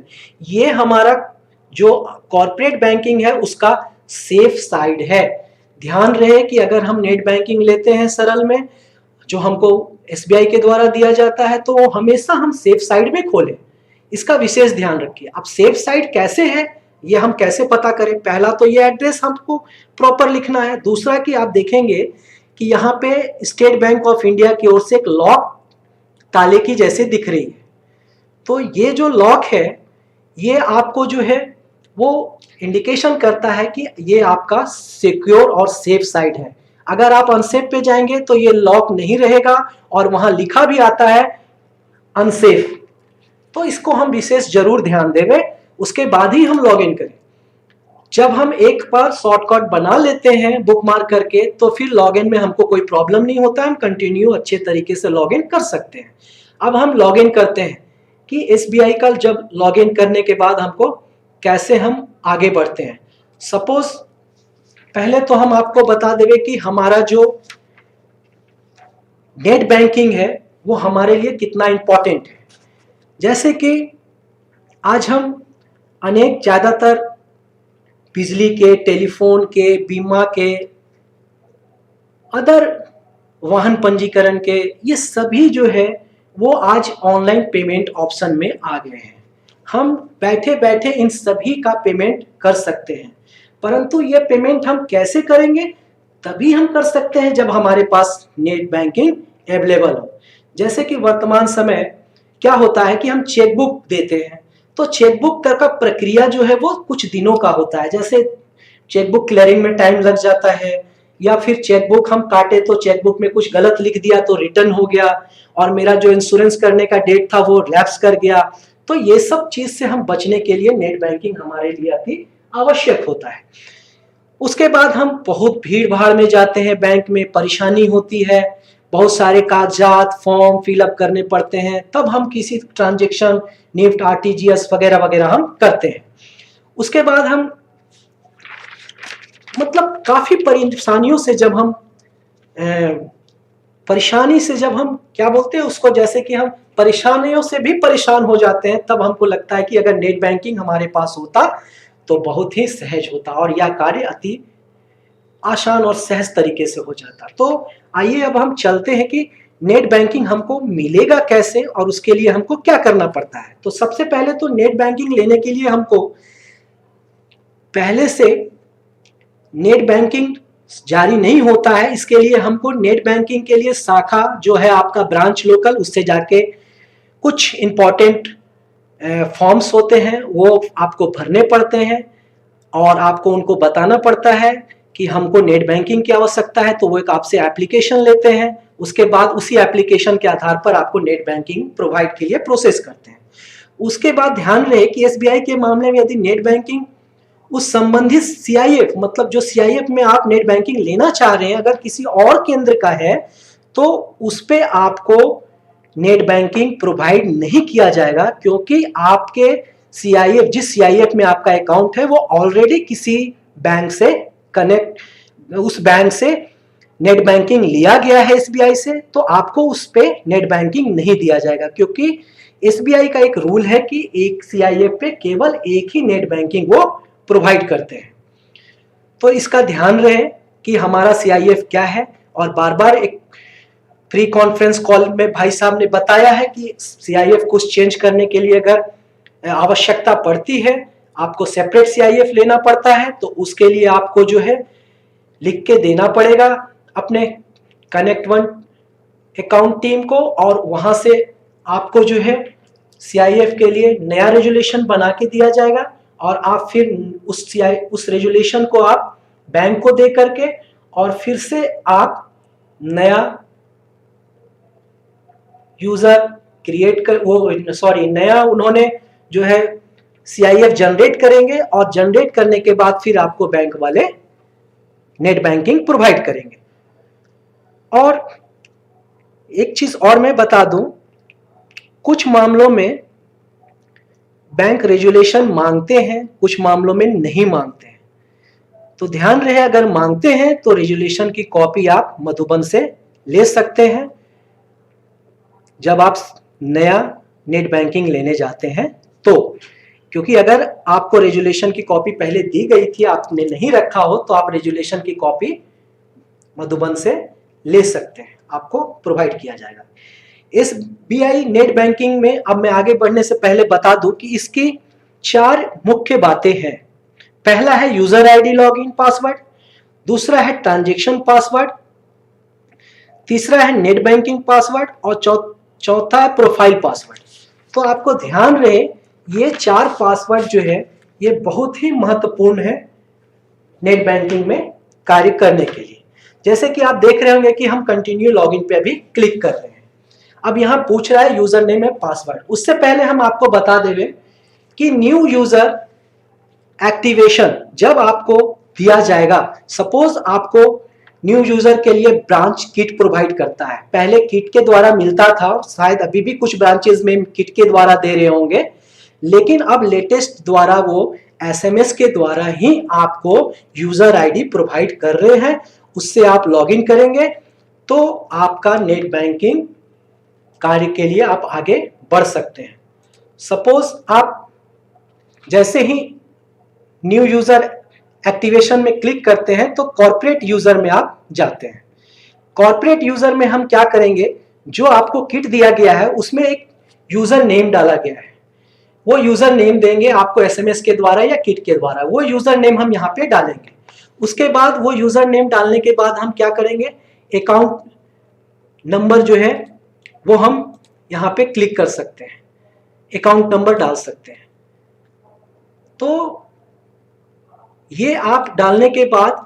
ये हमारा जो कॉर्पोरेट बैंकिंग है उसका सेफ साइड है। ध्यान रहे कि अगर हम नेट बैंकिंग लेते हैं सरल में, जो हमको एसबीआई के द्वारा दिया जाता है, तो हमेशा हम सेफ साइड में खोलें। इसका विशेष ध्यान रखिए। अब सेफ साइड कैसे है, ये हम कैसे पता करें? पहला तो ये एड्रेस हमको प्रॉपर लिखना है। दूसरा कि आप देखेंगे कि यहाँ पे स्टेट बैंक ऑफ इंडिया की ओर से एक लॉक ताले की जैसे दिख रही है। तो ये जो लॉक है, ये आपको जो है वो इंडिकेशन करता है कि ये आपका सिक्योर और सेफ साइड है। अगर आप अनसेफ पे जाएंगे तो ये लॉक नहीं रहेगा, और वहां लिखा भी आता है अनसेफ। तो इसको हम विशेष जरूर ध्यान देंगे, उसके बाद ही हम लॉगिन करें। जब हम एक बार शॉर्टकट बना लेते हैं बुक मार्क करके, तो फिर लॉगिन में हमको कोई प्रॉब्लम नहीं होता, हम कंटिन्यू अच्छे तरीके से लॉगिन कर सकते हैं। अब हम लॉगिन करते हैं कि SBI का जब लॉगिन करने के बाद हमको कैसे हम आगे बढ़ते हैं। सपोज पहले तो हम आपको बता देंगे कि हमारा जो नेट बैंकिंग है वो हमारे लिए कितना इंपॉर्टेंट है। जैसे कि आज हम अनेक ज़्यादातर बिजली के, टेलीफोन के, बीमा के, अदर वाहन पंजीकरण के, ये सभी जो है वो आज ऑनलाइन पेमेंट ऑप्शन में आ गए हैं। हम बैठे बैठे इन सभी का पेमेंट कर सकते हैं, परंतु ये पेमेंट हम कैसे करेंगे? तभी हम कर सकते हैं जब हमारे पास नेट बैंकिंग अवेलेबल हो। जैसे कि वर्तमान समय क्या होता है कि हम चेकबुक देते हैं, तो चेकबुक का प्रक्रिया जो है वो कुछ दिनों का होता है। जैसे चेकबुक क्लियरिंग में टाइम लग जाता है, या फिर चेकबुक हम काटे तो चेकबुक में कुछ गलत लिख दिया तो रिटर्न हो गया, और मेरा जो इंश्योरेंस करने का डेट था वो लैप्स कर गया। तो ये सब चीज से हम बचने के लिए नेट बैंकिंग हमारे लिए अति आवश्यक होता है। उसके बाद हम बहुत भीड़ भाड़ में जाते हैं, बैंक में परेशानी होती है, बहुत सारे कागजात फॉर्म फिलअप करने पड़ते हैं, तब हम किसी ट्रांजेक्शन निफ्ट RTGS वगैरह वगैरह हम करते हैं। उसके बाद हम मतलब काफी परेशानियों से जब हम क्या बोलते हैं उसको, जैसे कि हम परेशानियों से भी परेशान हो जाते हैं, तब हमको लगता है कि अगर नेट बैंकिंग हमारे पास होता तो बहुत ही सहज होता और यह कार्य अति आसान और सहज तरीके से हो जाता। तो आइए अब हम चलते हैं कि नेट बैंकिंग हमको मिलेगा कैसे और उसके लिए हमको क्या करना पड़ता है। तो सबसे पहले तो नेट बैंकिंग लेने के लिए हमको पहले से नेट बैंकिंग जारी नहीं होता है, इसके लिए हमको नेट बैंकिंग के लिए शाखा जो है आपका ब्रांच लोकल, उससे जाके कुछ इंपॉर्टेंट फॉर्म्स होते हैं वो आपको भरने पड़ते हैं और आपको उनको बताना पड़ता है कि हमको नेट बैंकिंग की आवश्यकता है। तो वो एक आपसे एप्लीकेशन लेते हैं, उसके बाद उसी एप्लीकेशन के आधार पर आपको नेट बैंकिंग प्रोवाइड के लिए प्रोसेस करते हैं। उसके बाद ध्यान रहे कि SBI के मामले में यदि नेट बैंकिंग उस संबंधित CIF मतलब जो CIF में आप नेट बैंकिंग लेना चाह रहे हैं अगर किसी और केंद्र का है, तो उस पे आपको नेट बैंकिंग प्रोवाइड नहीं किया जाएगा, क्योंकि आपके CIF जिस CIF में आपका अकाउंट है वो ऑलरेडी किसी बैंक से कनेक्ट, उस बैंक से नेट बैंकिंग लिया गया है SBI से, तो आपको उस पे नेट बैंकिंग नहीं दिया जाएगा, क्योंकि SBI का एक रूल है कि एक CIF पे केवल एक ही नेट बैंकिंग वो प्रोवाइड करते हैं। तो इसका ध्यान रहे कि हमारा CIF क्या है। और बार बार एक प्री कॉन्फ्रेंस कॉल में भाई साहब ने बताया है कि CIF को चेंज करने के लिए अगर आवश्यकता पड़ती है, आपको सेपरेट CIF लेना पड़ता है, तो उसके लिए आपको जो है लिख के देना पड़ेगा अपने कनेक्ट वन अकाउंट टीम को, और वहां से आपको जो है CIF के लिए नया रेजुलेशन बना के दिया जाएगा, और आप फिर उस रेजुलेशन को आप बैंक को दे करके और फिर से आप नया यूजर क्रिएट कर नया उन्होंने जो है CIF जनरेट करेंगे, और जनरेट करने के बाद फिर आपको बैंक वाले नेट बैंकिंग प्रोवाइड करेंगे। और एक चीज और मैं बता दूं, कुछ मामलों में बैंक रेजुलेशन मांगते हैं, कुछ मामलों में नहीं मांगते हैं। तो ध्यान रहे अगर मांगते हैं तो रेजुलेशन की कॉपी आप मधुबन से ले सकते हैं जब आप नया नेट बैंकिंग लेने जाते हैं। तो क्योंकि अगर आपको रेजुलेशन की कॉपी पहले दी गई थी, आपने नहीं रखा हो, तो आप रेजुलेशन की कॉपी मधुबन से ले सकते हैं, आपको प्रोवाइड किया जाएगा। SBI नेट बैंकिंग में अब मैं आगे बढ़ने से पहले बता दूं कि इसकी 4 मुख्य बातें हैं। पहला है यूजर ID लॉगिन पासवर्ड, दूसरा है ट्रांजैक्शन पासवर्ड, तीसरा है नेट बैंकिंग पासवर्ड, और चौथा है प्रोफाइल पासवर्ड। तो आपको ध्यान रहे ये 4 पासवर्ड जो है ये बहुत ही महत्वपूर्ण है नेट बैंकिंग में कार्य करने के लिए। जैसे कि आप देख रहे होंगे कि हम कंटिन्यू लॉगिन पे अभी क्लिक कर रहे हैं। अब यहां पूछ रहा है यूजर नेम है पासवर्ड। उससे पहले हम आपको बता देंगे कि न्यू यूजर एक्टिवेशन जब आपको दिया जाएगा, सपोज आपको न्यू यूजर के लिए ब्रांच किट प्रोवाइड करता है, पहले किट के द्वारा मिलता था, शायद अभी भी कुछ ब्रांचेस में किट के द्वारा दे रहे होंगे, लेकिन अब लेटेस्ट द्वारा वो एसएमएस के द्वारा ही आपको यूजर आईडी प्रोवाइड कर रहे हैं। उससे आप लॉगिन करेंगे तो आपका नेट बैंकिंग कार्य के लिए आप आगे बढ़ सकते हैं। सपोज आप जैसे ही न्यू यूजर एक्टिवेशन में क्लिक करते हैं तो कॉर्पोरेट यूजर में आप जाते हैं। कॉर्पोरेट यूजर में हम क्या करेंगे, जो आपको किट दिया गया है उसमें एक यूजर नेम डाला गया है, वो यूजर नेम देंगे आपको एसएमएस के द्वारा या किट के द्वारा, वो यूजर नेम हम यहाँ पे डालेंगे। उसके बाद वो यूजर नेम डालने के बाद हम क्या करेंगे, अकाउंट नंबर जो है वो हम यहाँ पे क्लिक कर सकते हैं, अकाउंट नंबर डाल सकते हैं। तो ये आप डालने के बाद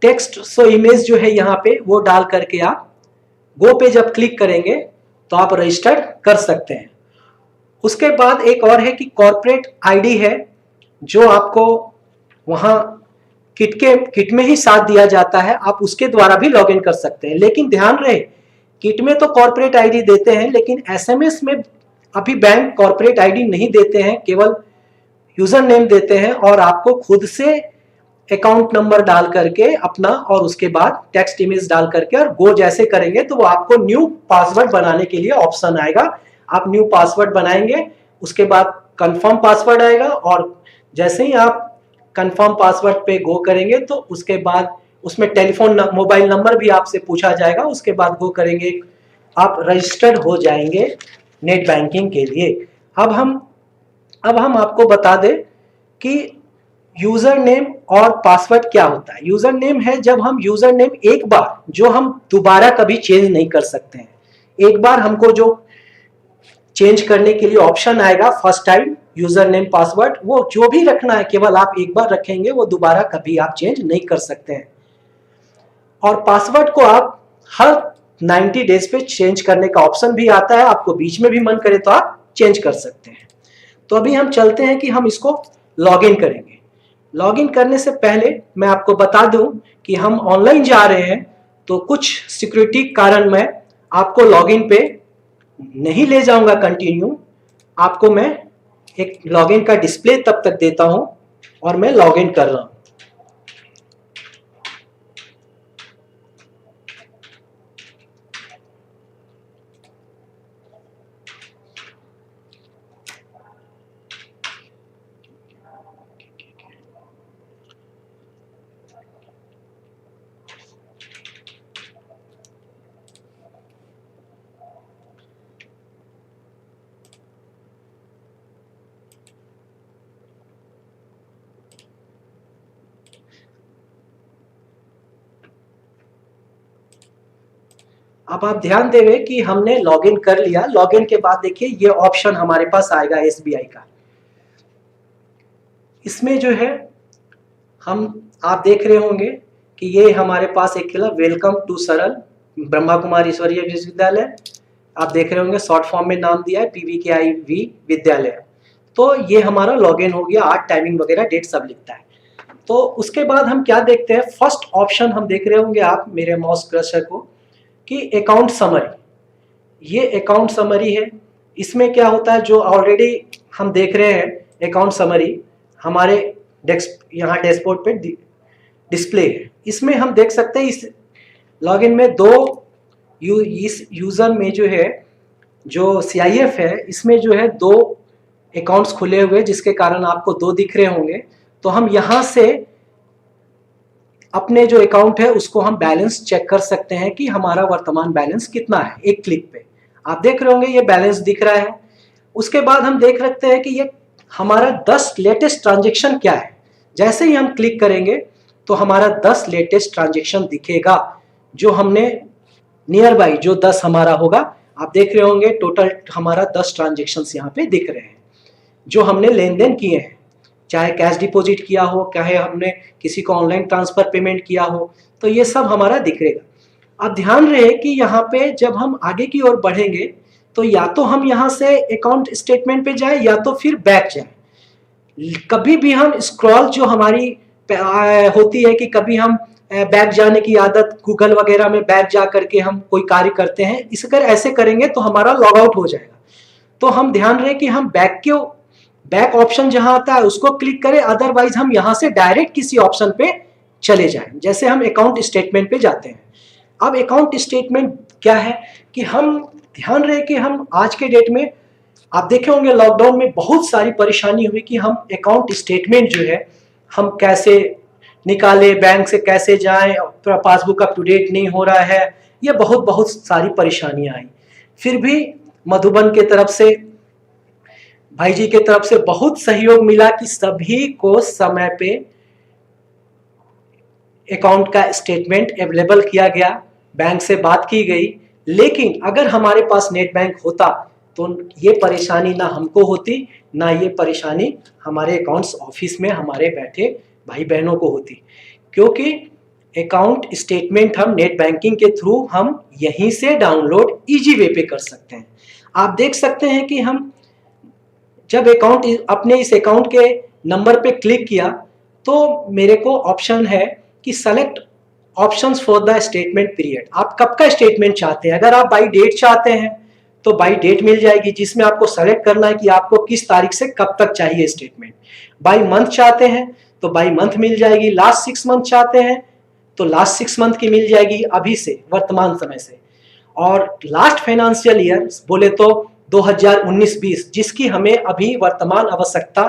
टेक्स्ट सो इमेज जो है यहाँ पे वो डाल करके आप गो पे जब क्लिक करेंगे तो आप रजिस्टर कर सकते हैं। उसके बाद एक और है कि कॉर्पोरेट आईडी है जो आपको वहां किट में ही साथ दिया जाता है, आप उसके द्वारा भी लॉगिन कर सकते हैं। लेकिन ध्यान रहे, किट में तो कॉर्पोरेट आईडी देते हैं, लेकिन एसएमएस में अभी बैंक कॉर्पोरेट आईडी नहीं देते हैं, केवल यूजर नेम देते हैं और आपको खुद से अकाउंट नंबर डाल करके अपना और उसके बाद टेक्स्ट इमेज डाल करके और गो जैसे करेंगे तो वो आपको न्यू पासवर्ड बनाने के लिए ऑप्शन आएगा। आप न्यू पासवर्ड बनाएंगे, उसके बाद कंफर्म पासवर्ड आएगा और जैसे ही आप कंफर्म पासवर्ड पे गो करेंगे तो उसके बाद उसमें टेलीफोन मोबाइल नंबर भी आपसे पूछा जाएगा, उसके बाद गो करेंगे, आप रजिस्टर्ड हो जाएंगे नेट बैंकिंग के लिए। अब हम आपको बता दें कि यूजर नेम और पासवर्ड क्या होता है। यूजर नेम है जब हम यूजर नेम एक बार, जो हम दोबारा कभी चेंज नहीं कर सकते हैं, एक बार हमको जो चेंज करने के लिए ऑप्शन आएगा first time user name password, वो जो भी रखना है केवल आप एक बार रखेंगे, वो दोबारा कभी आप चेंज नहीं कर सकते हैं। और पासवर्ड को आप हर 90 डेज पे चेंज करने का ऑप्शन भी आता है, आपको बीच में भी मन करे तो आप चेंज कर सकते हैं। तो अभी हम चलते हैं कि हम इसको लॉगिन करेंगे। लॉगिन करने से पहले मैं आपको बता दूं कि हम ऑनलाइन जा रहे हैं, तो कुछ सिक्योरिटी कारण मैं आपको लॉगिन पे नहीं ले जाऊंगा कंटिन्यू, आपको मैं एक लॉगिन का डिस्प्ले तब तक देता हूं और मैं लॉगिन कर रहा हूं। अब आप ध्यान देंगे कि हमने लॉगिन कर लिया। लॉगिन के बाद देखिए ये ऑप्शन हमारे पास आएगा एसबीआई का। इसमें जो है आप देख रहे होंगे कि ये हमारे पास एक खिला वेलकम टू सरल ब्रह्मा कुमारी ईश्वरीय विश्वविद्यालय, आप देख रहे होंगे शॉर्ट फॉर्म में नाम दिया है PVKIV विद्यालय। तो ये हमारा लॉगिन हो गया, आज टाइमिंग वगैरह डेट सब लिखता है। तो उसके बाद हम क्या देखते हैं, फर्स्ट ऑप्शन हम देख रहे होंगे आप मेरे माउस कर्सर को कि अकाउंट समरी। ये अकाउंट समरी है। इसमें क्या होता है, जो ऑलरेडी हम देख रहे हैं अकाउंट समरी हमारे यहाँ डैशबोर्ड पे डिस्प्ले है। इसमें हम देख सकते हैं इस लॉगिन में इस यूजर में जो है जो CIF है, इसमें जो है 2 अकाउंट्स खुले हुए, जिसके कारण आपको 2 दिख रहे होंगे। तो हम यहाँ से अपने जो अकाउंट है उसको हम बैलेंस चेक कर सकते हैं कि हमारा वर्तमान बैलेंस कितना है। एक क्लिक पे आप देख रहे होंगे ये बैलेंस दिख रहा है। उसके बाद हम देख सकते हैं कि ये हमारा 10 लेटेस्ट ट्रांजेक्शन क्या है। जैसे ही हम क्लिक करेंगे तो हमारा 10 लेटेस्ट ट्रांजेक्शन दिखेगा, जो हमने नियर बाई जो 10 हमारा होगा, आप देख रहे होंगे टोटल हमारा 10 ट्रांजेक्शन यहाँ पे दिख रहे हैं जो हमने लेन देन किए हैं, चाहे कैश डिपॉजिट किया हो, चाहे हमने किसी को ऑनलाइन ट्रांसफर पेमेंट किया हो, तो ये सब हमारा दिख रहेगा। अब ध्यान रहे कि यहाँ पे जब हम आगे की ओर बढ़ेंगे तो या तो हम यहाँ से अकाउंट स्टेटमेंट पे जाए या तो फिर बैक जाए। कभी भी हम स्क्रॉल जो हमारी होती है कि कभी हम बैक जाने की आदत, गूगल वगैरह में बैक जा करके हम कोई कार्य करते हैं, इस अगर ऐसे करेंगे तो हमारा लॉग आउट हो जाएगा। तो हम ध्यान रहे कि हम बैक ऑप्शन जहां आता है उसको क्लिक करें, अदरवाइज हम यहां से डायरेक्ट किसी ऑप्शन पे चले जाएं। जैसे हम अकाउंट स्टेटमेंट पे जाते हैं। अब अकाउंट स्टेटमेंट क्या है कि हम ध्यान रहे कि हम आज के डेट में आप देखे होंगे लॉकडाउन में बहुत सारी परेशानी हुई कि हम अकाउंट स्टेटमेंट जो है हम कैसे निकाले, बैंक से कैसे जाएं, पासबुक अप टू डेट नहीं हो रहा है, ये बहुत बहुत सारी परेशानियां आई। फिर भी मधुबन के तरफ से, भाई जी के तरफ से बहुत सहयोग मिला कि सभी को समय पे अकाउंट का स्टेटमेंट अवेलेबल किया गया, बैंक से बात की गई। लेकिन अगर हमारे पास नेट बैंक होता तो ये परेशानी ना हमको होती, ना ये परेशानी हमारे अकाउंट्स ऑफिस में हमारे बैठे भाई बहनों को होती, क्योंकि अकाउंट स्टेटमेंट हम नेट बैंकिंग के थ्रू हम यहीं से डाउनलोड इजी वे पे कर सकते हैं। आप देख सकते हैं कि हम जब अपने इस अकाउंट के नंबर पे क्लिक किया तो मेरे को ऑप्शन है कि select options for the statement period. आप कब का स्टेटमेंट चाहते हैं? अगर आप बाई डेट चाहते हैं तो बाई डेट मिल जाएगी, जिसमें आपको सेलेक्ट करना है कि आपको किस तारीख से कब तक चाहिए स्टेटमेंट। बाई मंथ चाहते हैं तो बाई मंथ मिल जाएगी। लास्ट 6 मंथ चाहते हैं तो लास्ट 6 मंथ की मिल जाएगी अभी से, वर्तमान समय से। और लास्ट फाइनेंशियल ईयर बोले तो 2019-20, जिसकी हमें अभी वर्तमान आवश्यकता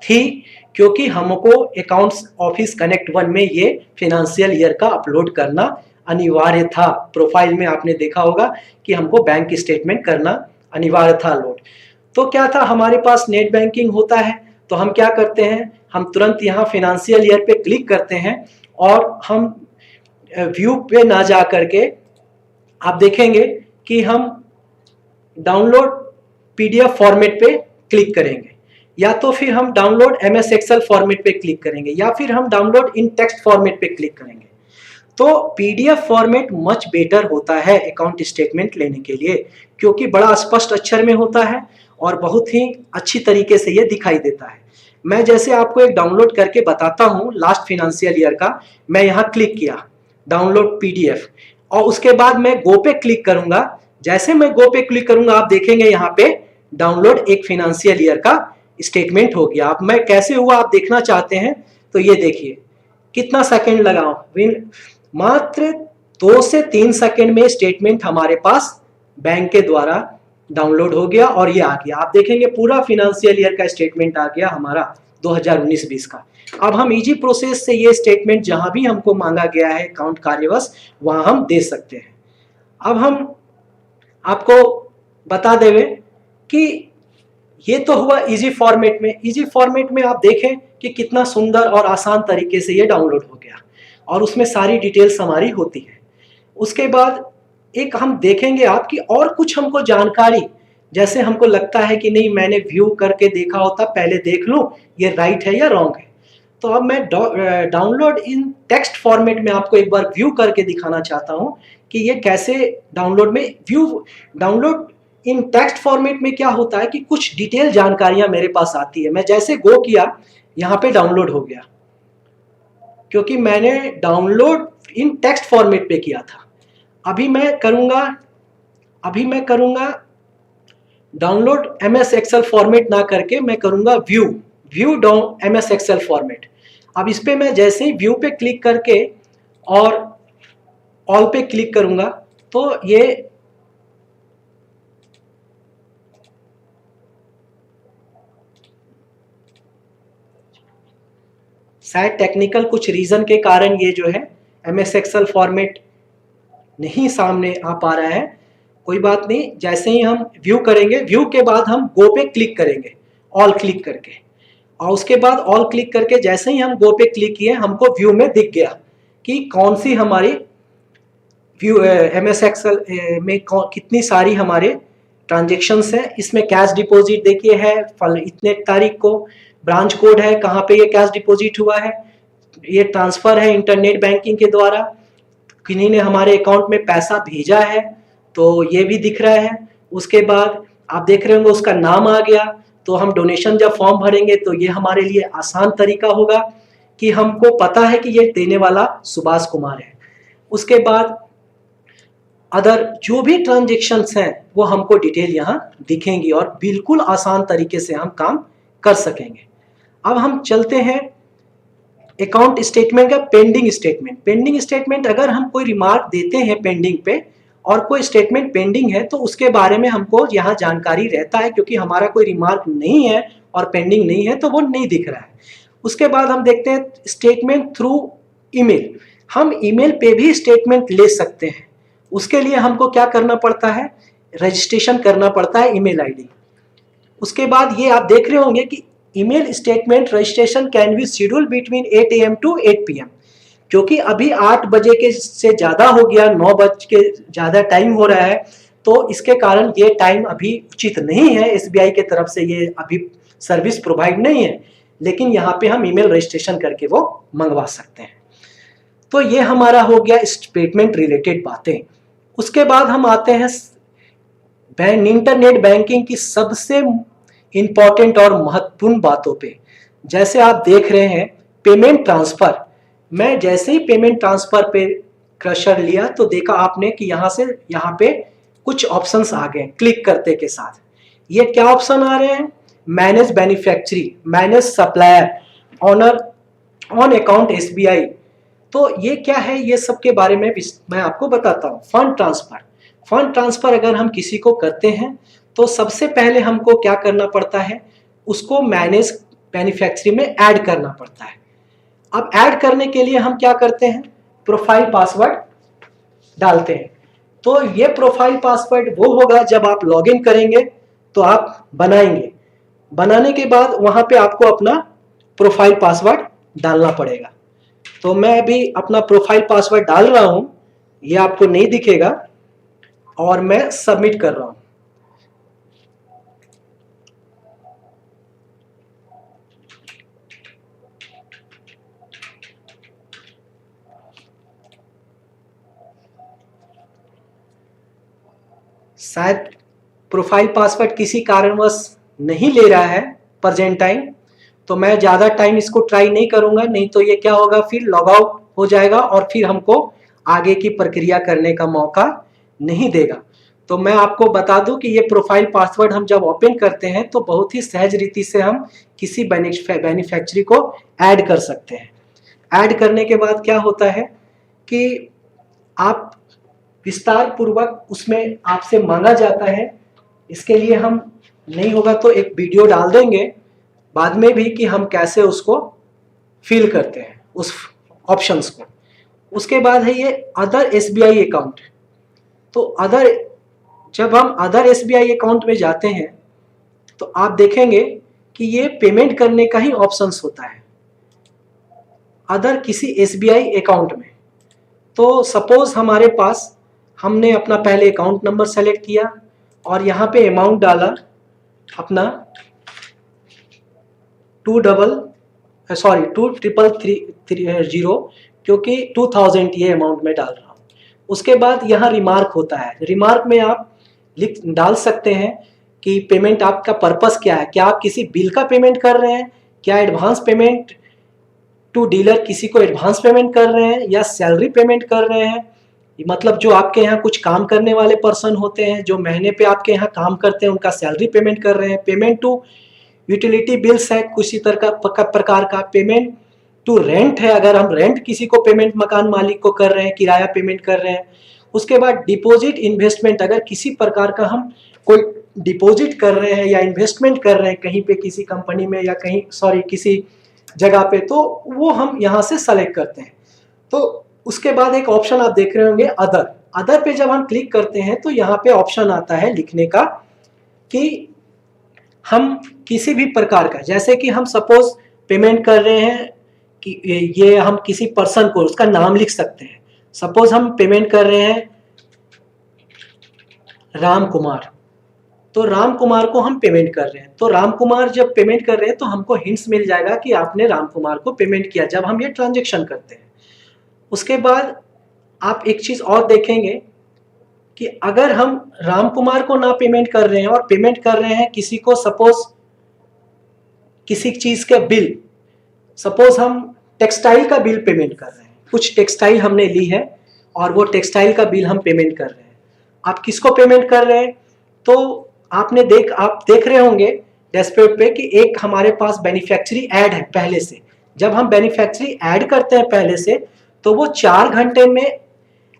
थी, क्योंकि हमको अकाउंट्स ऑफिस कनेक्ट 1 में ये फाइनेंशियल ईयर का अपलोड करना अनिवार्य था। प्रोफाइल में आपने देखा होगा कि हमको बैंक स्टेटमेंट करना अनिवार्य था लोड। तो क्या था, हमारे पास नेट बैंकिंग होता है तो हम क्या करते हैं, हम तुरंत यहाँ फाइनेंशियल ईयर पे क्लिक करते हैं और हम व्यू पे ना जा करके आप देखेंगे कि हम डाउनलोड पीडीएफ फॉर्मेट पे क्लिक करेंगे, या तो फिर हम डाउनलोड एमएस एक्सेल फॉर्मेट पे क्लिक करेंगे, या फिर हम डाउनलोड इन टेक्स्ट फॉर्मेट पे क्लिक करेंगे। तो पीडीएफ फॉर्मेट मच बेटर होता है अकाउंट स्टेटमेंट लेने के लिए, क्योंकि बड़ा स्पष्ट अक्षर में होता है और बहुत ही अच्छी तरीके से ये दिखाई देता है। मैं जैसे आपको एक डाउनलोड करके बताता हूँ लास्ट फाइनेंशियल ईयर का। मैं यहाँ क्लिक किया डाउनलोड पीडीएफ और उसके बाद मैं गो पे क्लिक करूंगा। जैसे मैं गो पे क्लिक करूंगा आप देखेंगे यहाँ पे डाउनलोड एक फाइनेंशियल ईयर का स्टेटमेंट हो गया। अब मैं कैसे हुआ आप देखना चाहते हैं तो ये देखिए कितना सेकंड लगा, मात्र 2 से 3 सेकंड में स्टेटमेंट हमारे पास बैंक के द्वारा डाउनलोड हो गया और ये आ गया। आप देखेंगे पूरा फाइनेंशियल ईयर का स्टेटमेंट आ गया हमारा 2019-20 का। अब हम इजी प्रोसेस से ये स्टेटमेंट जहां भी हमको मांगा गया है अकाउंट कार्यवश वहां हम दे सकते हैं। अब हम आपको बता देवे कि ये तो हुआ इजी फॉर्मेट में। इजी फॉर्मेट में आप देखें कि कितना सुंदर और आसान तरीके से ये डाउनलोड हो गया और उसमें सारी डिटेल्स हमारी होती है। उसके बाद एक हम देखेंगे आपकी और कुछ हमको जानकारी, जैसे हमको लगता है कि नहीं मैंने व्यू करके देखा होता, पहले देख लूं ये राइट है या रॉन्ग है। तो अब मैं डाउनलोड इन टेक्स्ट फॉर्मेट में आपको एक बार व्यू करके दिखाना चाहता हूं कि ये कैसे डाउनलोड में डाउनलोड इन टेक्स्ट फॉर्मेट में क्या होता है कि कुछ डिटेल जानकारियां मेरे पास आती है। मैं जैसे गो किया यहाँ पे डाउनलोड हो गया, क्योंकि मैंने डाउनलोड इन टेक्स्ट फॉर्मेट पे किया था। अभी मैं करूंगा डाउनलोड एमएस एक्सेल फॉर्मेट ना करके मैं करूंगा view down MS Excel format. अब इस पे मैं जैसे ही व्यू पे क्लिक करके और ऑल पे क्लिक करूंगा तो ये शायद टेक्निकल कुछ रीजन के कारण ये जो है एमएस एक्सेल फॉर्मेट नहीं सामने आ पा रहा है। कोई बात नहीं, जैसे ही हम व्यू करेंगे, व्यू के बाद हम गो पे क्लिक करेंगे ऑल क्लिक करके, और उसके बाद ऑल क्लिक करके जैसे ही हम गो पे क्लिक किए हमको व्यू में दिख गया कि कौन सी हमारी व्यू एमएस एक्सेल में कितनी सारी हमारे ट्रांजेक्शन्स हैं। इसमें कैश डिपॉजिट देखिए है इतने तारीख को, ब्रांच कोड है कहाँ पे ये कैश डिपॉजिट हुआ है, ये ट्रांसफर है इंटरनेट बैंकिंग के द्वारा, किन्हीं ने हमारे अकाउंट में पैसा भेजा है तो ये भी दिख रहा है। उसके बाद आप देख रहे होंगे उसका नाम आ गया, तो हम डोनेशन जब फॉर्म भरेंगे तो ये हमारे लिए आसान तरीका होगा कि हमको पता है कि ये देने वाला सुभाष कुमार है। उसके बाद अदर जो भी ट्रांजेक्शन्स हैं वो हमको डिटेल यहाँ दिखेंगी और बिल्कुल आसान तरीके से हम काम कर सकेंगे। अब हम चलते हैं अकाउंट स्टेटमेंट का पेंडिंग स्टेटमेंट। पेंडिंग स्टेटमेंट अगर हम कोई रिमार्क देते हैं पेंडिंग पे और कोई स्टेटमेंट पेंडिंग है तो उसके बारे में हमको यहाँ जानकारी रहता है, क्योंकि हमारा कोई रिमार्क नहीं है और पेंडिंग नहीं है तो वो नहीं दिख रहा है। उसके बाद हम देखते हैं स्टेटमेंट थ्रू ईमेल। हम ईमेल पे भी स्टेटमेंट ले सकते हैं। उसके लिए हमको क्या करना पड़ता है, रजिस्ट्रेशन करना पड़ता है ईमेल आईडी। उसके बाद ये आप देख रहे होंगे कि email statement registration can be schedule between 8 AM to 8 PM, क्योंकि अभी 8 बजे के से ज़्यादा हो गया, 9 बज के ज़्यादा टाइम हो रहा है, तो इसके कारण ये टाइम अभी उचित नहीं है। SBI के तरफ से ये अभी सर्विस प्रोवाइड नहीं है, लेकिन यहाँ पे हम ईमेल रजिस्ट्रेशन करके वो मंगवा सकते हैं। तो ये हमारा हो गया स्टेटमेंट रिलेटेड बातें। उसके बाद हम आते हैं इंटरनेट बैंकिंग की सबसे इंपॉर्टेंट और महत्वपूर्ण बातों पे। जैसे आप देख रहे हैं पेमेंट ट्रांसफर। मैं जैसे ही पेमेंट ट्रांसफर पे क्रशर लिया तो देखा आपने कि यहाँ से यहाँ पे कुछ ऑप्शंस आ गए क्लिक करते के साथ। ये क्या ऑप्शन आ रहे हैं, manage beneficiary, manage supplier, owner on account SBI। तो ये क्या है, ये सब के बारे में मैं आपको बताता हूँ। फंड ट्रांसफर, फंड ट्रांसफर अगर हम किसी को करते हैं तो सबसे पहले हमको क्या करना पड़ता है, उसको मैनेज बेनिफिशियरी में ऐड करना पड़ता है। अब ऐड करने के लिए हम क्या करते हैं, प्रोफाइल पासवर्ड डालते हैं। तो ये प्रोफाइल पासवर्ड वो होगा जब आप लॉगिन करेंगे तो आप बनाएंगे। बनाने के बाद वहां पे आपको अपना प्रोफाइल पासवर्ड डालना पड़ेगा। तो मैं अभी अपना प्रोफाइल पासवर्ड डाल रहा हूं, ये आपको नहीं दिखेगा और मैं सबमिट कर रहा हूं। शायद प्रोफाइल पासवर्ड किसी कारणवश नहीं ले रहा है प्रेजेंट टाइम, तो मैं ज़्यादा टाइम इसको ट्राई नहीं करूंगा, नहीं तो ये क्या होगा फिर लॉग आउट हो जाएगा और फिर हमको आगे की प्रक्रिया करने का मौका नहीं देगा। तो मैं आपको बता दूं कि ये प्रोफाइल पासवर्ड हम जब ओपन करते हैं तो बहुत ही सहज रीति से हम किसी बेनिफिशियरी को ऐड कर सकते हैं। ऐड करने के बाद क्या होता है कि आप विस्तार पूर्वक उसमें आपसे मांगा जाता है। इसके लिए हम नहीं होगा तो एक वीडियो डाल देंगे बाद में भी कि हम कैसे उसको फिल करते हैं उस ऑप्शंस को। उसके बाद है ये अदर SBI अकाउंट। तो जब हम अदर SBI अकाउंट में जाते हैं तो आप देखेंगे कि ये पेमेंट करने का ही ऑप्शंस होता है अदर किसी SBI अकाउंट में। तो सपोज हमारे पास, हमने अपना पहले अकाउंट नंबर सेलेक्ट किया और यहाँ पे अमाउंट डाला अपना 2333, क्योंकि 2000 ये अमाउंट में डाल रहा हूँ। उसके बाद यहाँ रिमार्क होता है। रिमार्क में आप डाल सकते हैं कि पेमेंट आपका पर्पस क्या है, क्या आप किसी बिल का पेमेंट कर रहे हैं, क्या एडवांस पेमेंट टू डीलर, किसी को एडवांस पेमेंट कर रहे हैं या सैलरी पेमेंट कर रहे हैं। मतलब जो आपके यहाँ कुछ काम करने वाले पर्सन होते हैं जो महीने पे आपके यहाँ काम करते हैं, उनका सैलरी पेमेंट कर रहे हैं। पेमेंट टू यूटिलिटी बिल्स है किसी प्रकार का। पेमेंट टू रेंट है, अगर हम रेंट किसी को पेमेंट मकान मालिक को कर रहे हैं, किराया पेमेंट कर रहे हैं। उसके बाद डिपॉजिट इन्वेस्टमेंट, अगर किसी प्रकार का हम कोई डिपॉजिट कर रहे हैं या इन्वेस्टमेंट कर रहे हैं कहीं पे किसी कंपनी में या किसी जगह पे, तो वो हम यहाँ से सेलेक्ट करते हैं। तो उसके बाद एक ऑप्शन आप देख रहे होंगे अदर पे जब हम क्लिक करते हैं तो यहाँ पे ऑप्शन आता है लिखने का कि हम किसी भी प्रकार का, जैसे कि हम सपोज पेमेंट कर रहे हैं कि ये हम किसी पर्सन को उसका नाम लिख सकते हैं। सपोज हम पेमेंट कर रहे हैं राम कुमार, तो राम कुमार को हम पेमेंट कर रहे हैं। तो राम कुमार जब पेमेंट कर रहे हैं तो हमको हिंट्स मिल जाएगा कि आपने राम कुमार को पेमेंट किया जब हम ये ट्रांजेक्शन करते हैं। उसके बाद आप एक चीज और देखेंगे कि अगर हम राम कुमार को ना पेमेंट कर रहे हैं और पेमेंट कर रहे हैं किसी को, सपोज किसी चीज़ के बिल, सपोज हम टेक्सटाइल का बिल पेमेंट कर रहे हैं, कुछ टेक्सटाइल हमने ली है और वो टेक्सटाइल का बिल हम पेमेंट कर रहे हैं। आप किसको पेमेंट कर रहे हैं? तो आप देख रहे होंगे डैशबोर्ड पे कि एक हमारे पास बेनिफिशियरी ऐड है पहले से। जब हम बेनिफिशियरी ऐड करते हैं पहले से, तो वो 4 घंटे में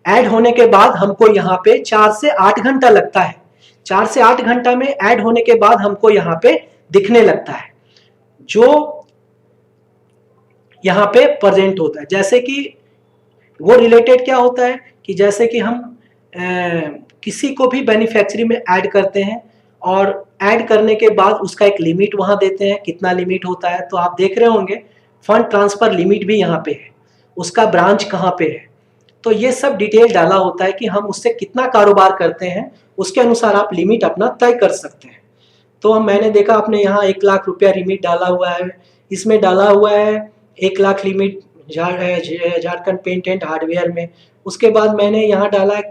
ऐड होने के बाद हमको यहाँ पे 4 से 8 घंटा लगता है। 4 से 8 घंटा में ऐड होने के बाद हमको यहाँ पे दिखने लगता है जो यहाँ पे प्रेजेंट होता है। जैसे कि वो रिलेटेड क्या होता है कि जैसे कि हम किसी को भी बेनिफिशियरी में ऐड करते हैं और ऐड करने के बाद उसका एक लिमिट वहाँ देते हैं, कितना लिमिट होता है। तो आप देख रहे होंगे फंड ट्रांसफर लिमिट भी यहाँ पे है, उसका ब्रांच कहाँ पे है, तो ये सब डिटेल डाला होता है कि हम उससे कितना कारोबार करते हैं, उसके अनुसार आप लिमिट अपना तय कर सकते हैं। तो मैंने देखा आपने यहाँ 1 लाख रुपया लिमिट डाला हुआ है, इसमें डाला हुआ है 1 lakh limit Jharkhand paint and hardware में। उसके बाद मैंने यहाँ डाला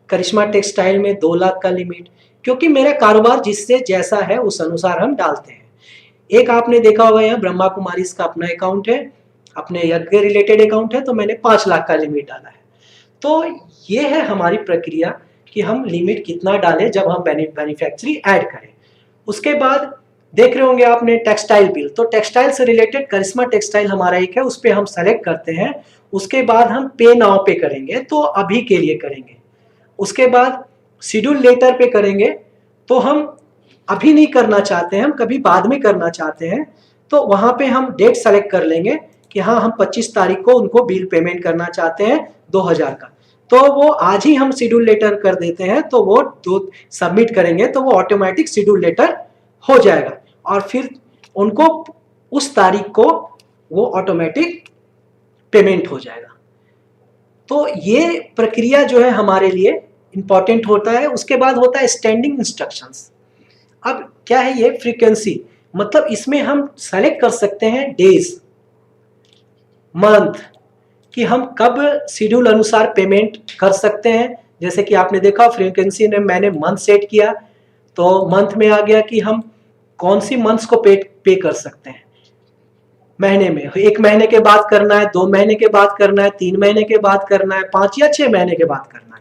करिश्मा टेक्सटाइल में 2 लाख का लिमिट, क्योंकि मेरा कारोबार जिससे जैसा है उस अनुसार हम डालते हैं। एक आपने देखा होगा यहाँ ब्रह्मा कुमारी का अपना अकाउंट है, अपने यज्ञ रिलेटेड अकाउंट है, तो मैंने 5 लाख का लिमिट डाला है। तो ये है हमारी प्रक्रिया कि हम लिमिट कितना डालें जब हम बेनिफिशियरी ऐड करें। उसके बाद देख रहे होंगे आपने टेक्सटाइल बिल, तो टेक्सटाइल से रिलेटेड करिश्मा टेक्सटाइल हमारा एक है, उस पर हम सेलेक्ट करते हैं। उसके बाद हम पे नाउ पे करेंगे, तो अभी के लिए करेंगे। उसके बाद शेड्यूल लेटर पे करेंगे, तो हम अभी नहीं करना चाहते हैं, हम कभी बाद में करना चाहते हैं, तो वहाँ पे हम डेट सेलेक्ट कर लेंगे कि हाँ हम 25 तारीख को उनको बिल पेमेंट करना चाहते हैं 2000 का, तो वो आज ही हम शेड्यूल लेटर कर देते हैं, तो वो सबमिट करेंगे तो वो ऑटोमेटिक शेड्यूल लेटर हो जाएगा और फिर उनको उस तारीख को वो ऑटोमेटिक पेमेंट हो जाएगा। तो ये प्रक्रिया जो है हमारे लिए इंपॉर्टेंट होता है। उसके बाद होता है स्टैंडिंग इंस्ट्रक्शंस। अब क्या है ये फ्रीक्वेंसी, मतलब इसमें हम सेलेक्ट कर सकते हैं डेज, मंथ, कि हम कब शेड्यूल अनुसार पेमेंट कर सकते हैं। जैसे कि आपने देखा फ्रीक्वेंसी में मैंने मंथ सेट किया, तो मंथ में आ गया कि हम कौन सी मंथ्स को पे कर सकते हैं। महीने में 1 महीने के बाद करना है, 2 महीने के बाद करना है, 3 महीने के बाद करना है, 5 या 6 महीने के बाद करना है।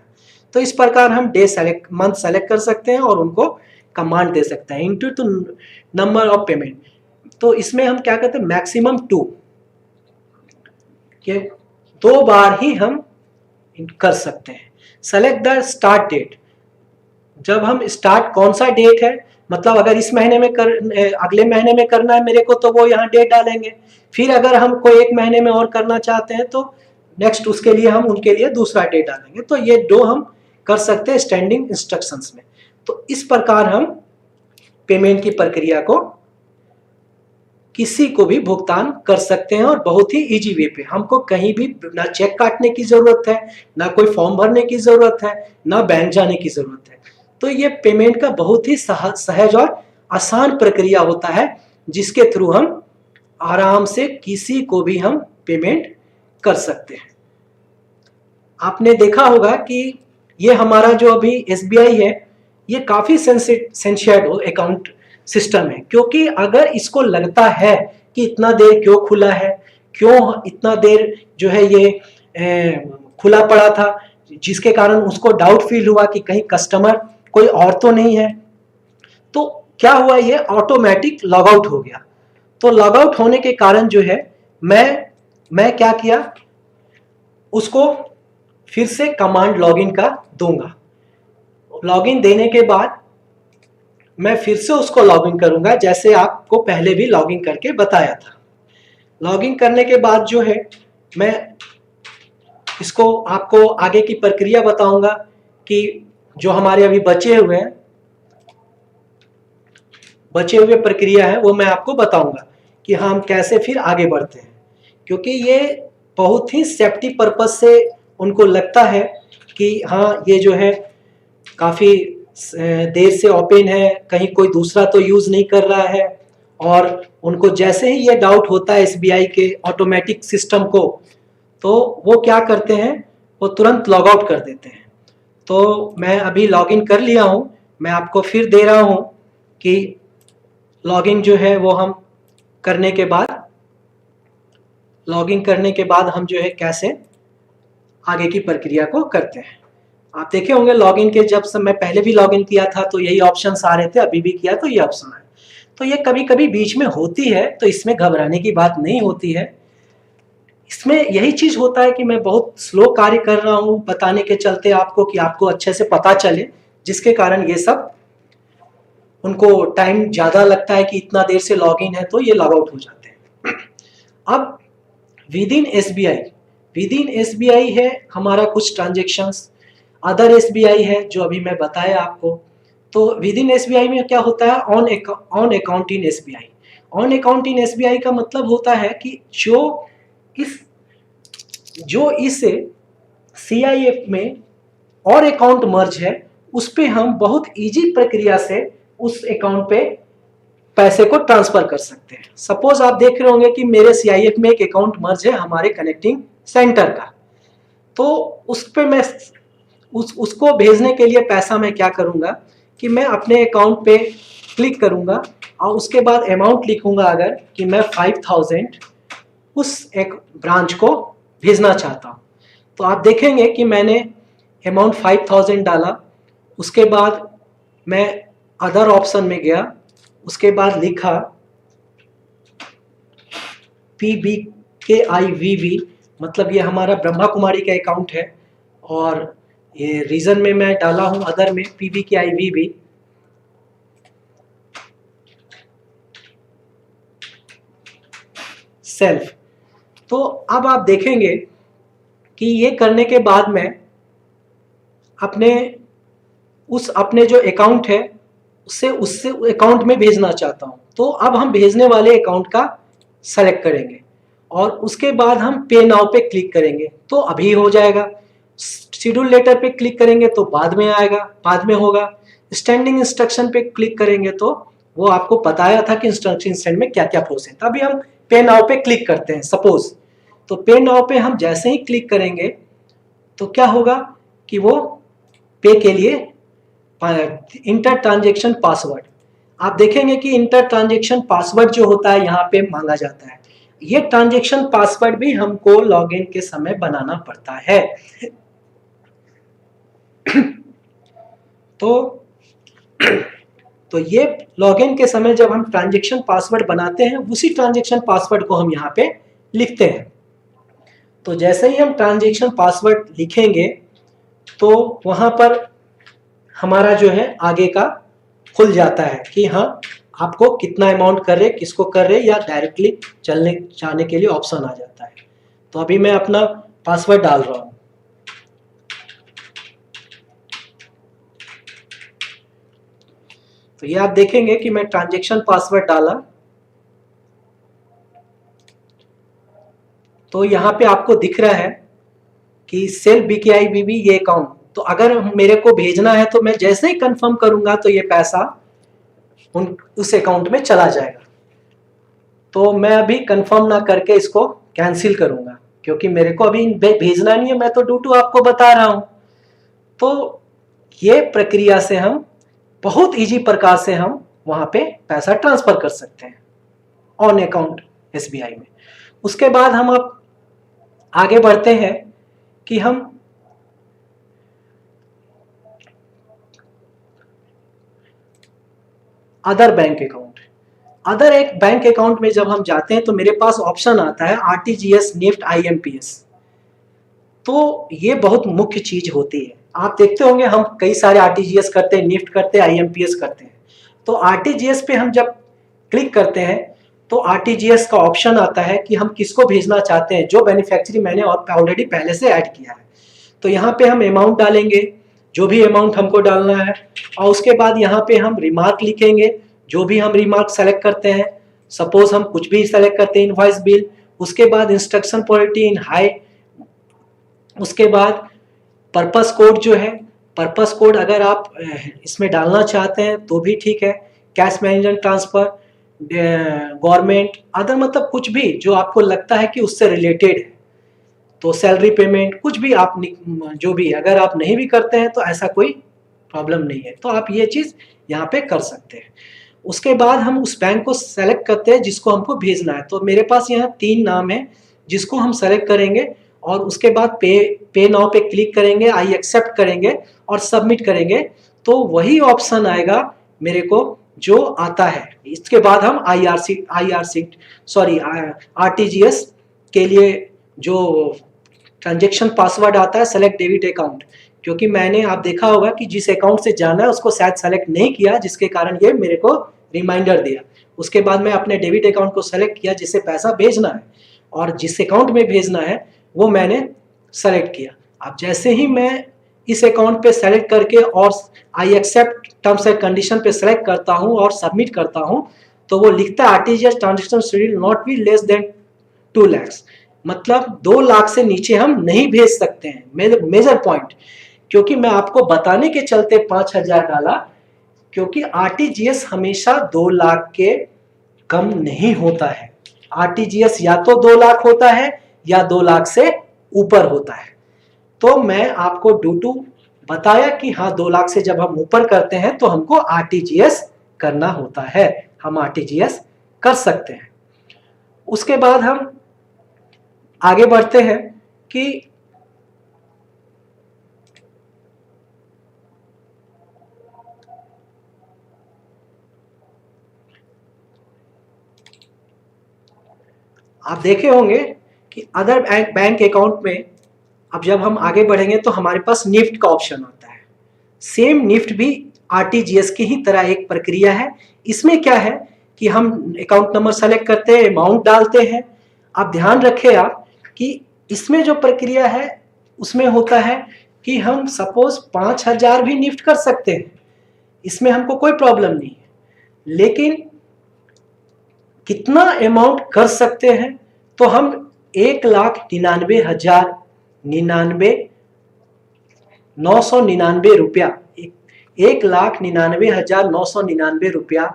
तो इस प्रकार हम मंथ सेलेक्ट कर सकते हैं और उनको कमांड दे सकते हैं into two number of payment. तो इसमें हम क्या करते हैं, मैक्सिमम 2 के 2 बार ही हम कर सकते हैं। सेलेक्ट द स्टार्ट डेट, जब हम स्टार्ट कौन सा डेट है, मतलब अगर इस महीने में अगले महीने में करना है मेरे को, तो वो यहाँ डेट डालेंगे। फिर अगर हम कोई 1 महीने में और करना चाहते हैं तो नेक्स्ट उसके लिए हम उनके लिए दूसरा डेट डालेंगे। तो ये 2 हम कर सकते हैं स्टैंडिंग इंस्ट्रक्शंस में। तो इस प्रकार हम पेमेंट की प्रक्रिया को किसी को भी भुगतान कर सकते हैं और बहुत ही इजी वे पे। हमको कहीं भी ना चेक काटने की जरूरत है, ना कोई फॉर्म भरने की जरूरत है, ना बैंक जाने की जरूरत है। तो ये पेमेंट का बहुत ही सहज और आसान प्रक्रिया होता है, जिसके थ्रू हम आराम से किसी को भी हम पेमेंट कर सकते हैं। आपने देखा होगा कि ये हमारा जो अभी SBI है, ये काफ़ी सेंसिटिव अकाउंट सिस्टम है, क्योंकि अगर इसको लगता है कि इतना देर क्यों खुला है, क्यों इतना देर जो है ये खुला पड़ा था, जिसके कारण उसको डाउट फील हुआ कि कहीं कस्टमर कोई और तो नहीं है, तो क्या हुआ, ये ऑटोमेटिक लॉग आउट हो गया। तो लॉग आउट होने के कारण जो है मैं क्या किया, उसको फिर से कमांड लॉगिन का दूंगा। लॉगिन देने के बाद मैं फिर से उसको लॉगिन करूंगा, जैसे आपको पहले भी लॉगिन करके बताया था। लॉगिन करने के बाद जो है मैं इसको आपको आगे की प्रक्रिया बताऊंगा कि जो हमारे अभी बचे हुए प्रक्रिया है वो मैं आपको बताऊंगा कि हम कैसे फिर आगे बढ़ते हैं, क्योंकि ये बहुत ही सेफ्टी पर्पज से उनको लगता है कि हाँ ये जो है काफ़ी देर से ओपन है, कहीं कोई दूसरा तो यूज़ नहीं कर रहा है, और उनको जैसे ही ये डाउट होता है SBI के ऑटोमेटिक सिस्टम को, तो वो क्या करते हैं, वो तुरंत लॉग आउट कर देते हैं। तो मैं अभी लॉगिन कर लिया हूँ, मैं आपको फिर दे रहा हूँ कि लॉगिन जो है वो हम करने के बाद, लॉगिन करने के बाद हम जो है कैसे आगे की प्रक्रिया को करते हैं। आप देखे होंगे लॉगिन के जब मैं पहले भी लॉगिन किया था तो यही ऑप्शंस आ रहे थे, अभी भी किया तो ये ऑप्शन है। तो ये कभी कभी बीच में होती है, तो इसमें घबराने की बात नहीं होती है। इसमें यही चीज होता है कि मैं बहुत स्लो कार्य कर रहा हूँ बताने के चलते आपको, कि आपको अच्छे से पता चले, जिसके कारण ये सब उनको टाइम ज़्यादा लगता है कि इतना देर से लॉगिन है, तो ये लॉग आउट हो जाते हैं। अब विद इन एसबीआई है हमारा कुछ ट्रांजेक्शंस, अदर एसबीआई है जो अभी मैं बताया आपको। तो विद इन एसबीआई में क्या होता है, on account in SBI. On account in SBI का मतलब होता है कि जो इस सीआईएफ में और अकाउंट मर्ज है, उस पे हम बहुत इजी प्रक्रिया से उस अकाउंट पे पैसे को ट्रांसफर कर सकते हैं। सपोज आप देख रहे होंगे कि मेरे सीआईएफ में एक अकाउंट मर्ज है हमारे कनेक्टिंग सेंटर का, तो उस पे मैं उसको भेजने के लिए पैसा मैं क्या करूंगा कि मैं अपने अकाउंट पे क्लिक करूंगा और उसके बाद अमाउंट लिखूंगा, अगर कि मैं 5000 उस एक ब्रांच को भेजना चाहता हूं। तो आप देखेंगे कि मैंने अमाउंट 5000 डाला, उसके बाद मैं अदर ऑप्शन में गया, उसके बाद लिखा PBKIVV, मतलब ये हमारा ब्रह्मा कुमारी का अकाउंट है, और ये रीजन में मैं डाला हूं अदर में PBKIVV। सेल्फ। तो अब आप देखेंगे कि ये करने के बाद मैं अपने जो अकाउंट है उससे अकाउंट में भेजना चाहता हूं। तो अब हम भेजने वाले अकाउंट का सेलेक्ट करेंगे और उसके बाद हम पे नाउ पे क्लिक करेंगे, तो अभी हो जाएगा। शेड्यूल लेटर पे क्लिक करेंगे तो बाद में आएगा, बाद में होगा। स्टैंडिंग इंस्ट्रक्शन पे क्लिक करेंगे तो वो आपको बताया था कि इंस्ट्रक्शन स्टैंड में क्या क्या प्रोसेस है। अभी हम पे नाउ पे क्लिक करते हैं सपोज, तो पे नाउ पे हम जैसे ही क्लिक करेंगे तो क्या होगा कि वो पे के लिए इंटर ट्रांजेक्शन पासवर्ड, आप देखेंगे कि इंटर ट्रांजेक्शन पासवर्ड जो होता है यहाँ पे मांगा जाता है। ये ट्रांजेक्शन पासवर्ड भी हमको लॉगिन के समय बनाना पड़ता है। तो ये लॉगिन के समय जब हम ट्रांजेक्शन पासवर्ड बनाते हैं, उसी ट्रांजेक्शन पासवर्ड को हम यहाँ पे लिखते हैं। तो जैसे ही हम ट्रांजेक्शन पासवर्ड लिखेंगे तो वहां पर हमारा जो है आगे का खुल जाता है कि हाँ आपको कितना अमाउंट कर रहे, किसको कर रहे, या डायरेक्टली जाने के लिए ऑप्शन आ जाता है। तो अभी मैं अपना पासवर्ड डाल रहा हूं। तो ये आप देखेंगे कि मैं ट्रांजेक्शन पासवर्ड डाला, तो यहाँ पे आपको दिख रहा है कि सेल BKIVV ये अकाउंट। तो अगर मेरे को भेजना है तो मैं जैसे ही कंफर्म करूंगा तो ये पैसा उस अकाउंट में चला जाएगा। तो मैं अभी कंफर्म ना करके इसको कैंसिल करूंगा, क्योंकि मेरे को अभी भेजना नहीं है, मैं तो डू आपको बता रहा हूं। तो ये प्रक्रिया से हम बहुत इजी प्रकार से हम वहां पे पैसा ट्रांसफर कर सकते हैं ऑन अकाउंट SBI में। उसके बाद हम अब आगे बढ़ते हैं कि हम अदर बैंक अकाउंट। अदर एक बैंक अकाउंट में जब हम जाते हैं तो मेरे पास ऑप्शन आता है RTGS, NEFT, IMPS। तो ये बहुत मुख्य चीज होती है। आप देखते होंगे हम कई सारे RTGS करते हैं, NEFT करते हैं, IMPS करते हैं। तो RTGS पे हम जब क्लिक करते हैं तो RTGS का ऑप्शन आता है कि हम किसको भेजना चाहते हैं, जो बेनिफिशियरी मैंने ऑलरेडी पहले से ऐड किया है। तो यहाँ पे हम अमाउंट डालेंगे, जो भी अमाउंट हमको डालना है, और उसके बाद यहाँ पे हम रिमार्क लिखेंगे, जो भी हम रिमार्क सेलेक्ट करते हैं। सपोज हम कुछ भी सेलेक्ट करते हैं, इनवॉइस बिल, उसके बाद इंस्ट्रक्शन क्वालिटी इन हाई, उसके बाद पर्पस कोड जो है, पर्पस कोड अगर आप इसमें डालना चाहते हैं तो भी ठीक है। Cash management transfer, government, other, मतलब कुछ भी जो आपको लगता है कि उससे रिलेटेड है। तो सैलरी पेमेंट, कुछ भी आप जो भी, अगर आप नहीं भी करते हैं तो ऐसा कोई प्रॉब्लम नहीं है, तो आप ये चीज़ यहाँ पे कर सकते हैं। उसके बाद हम उस बैंक को सेलेक्ट करते हैं जिसको हमको भेजना है। तो मेरे पास यहाँ 3 नाम है जिसको हम सेलेक्ट करेंगे और उसके बाद पे नाउ पे क्लिक करेंगे, आई एक्सेप्ट करेंगे और सबमिट करेंगे। तो वही ऑप्शन आएगा मेरे को जो आता है। इसके बाद हम आरटीजीएस के लिए जो ट्रांजेक्शन पासवर्ड आता है, सेलेक्ट डेबिट अकाउंट, क्योंकि मैंने आप देखा होगा कि जिस अकाउंट से जाना है उसको शायद सेलेक्ट नहीं किया, जिसके कारण ये मेरे को रिमाइंडर दिया। उसके बाद मैं अपने डेबिट अकाउंट को सेलेक्ट किया जिससे पैसा भेजना है और जिस अकाउंट में भेजना है वो मैंने सेलेक्ट किया। अब जैसे ही मैं इस अकाउंट पे सेलेक्ट करके और I accept terms and condition पे सेलेक्ट करता हूँ और सबमिट करता हूँ, तो वो लिखता है RTGS transaction schedule not be less than 2 lakh, मतलब 2 लाख से नीचे हम नहीं भेज सकते हैं। मेजर पॉइंट, क्योंकि मैं आपको बताने के चलते 5,000 डाला, क्योंकि आरटीजीएस हमेशा 2 लाख के कम नहीं होता है। आरटीजीएस या तो 2 लाख होता है या 2 लाख से ऊपर होता है। तो मैं आपको डूटू बताया कि हाँ 2 लाख से जब हम ऊपर करते हैं तो हमको आरटीजीएस करना होता है, हम आरटीजीएस कर सकते हैं। उसके बाद हम आगे बढ़ते हैं कि आप देखे होंगे कि अदर बैंक अकाउंट में अब जब हम आगे बढ़ेंगे तो हमारे पास निफ्ट का ऑप्शन आता है। सेम निफ्ट भी आरटीजीएस की ही तरह एक प्रक्रिया है। इसमें क्या है कि हम अकाउंट नंबर सेलेक्ट करते हैं, अमाउंट डालते हैं। आप ध्यान रखें आप कि इसमें जो प्रक्रिया है उसमें होता है कि हम सपोज 5,000 भी निफ्ट कर सकते हैं, इसमें हमको कोई प्रॉब्लम नहीं है, लेकिन कितना अमाउंट कर सकते हैं तो हम 1,99,999 रुपया, 1,99,999 रुपया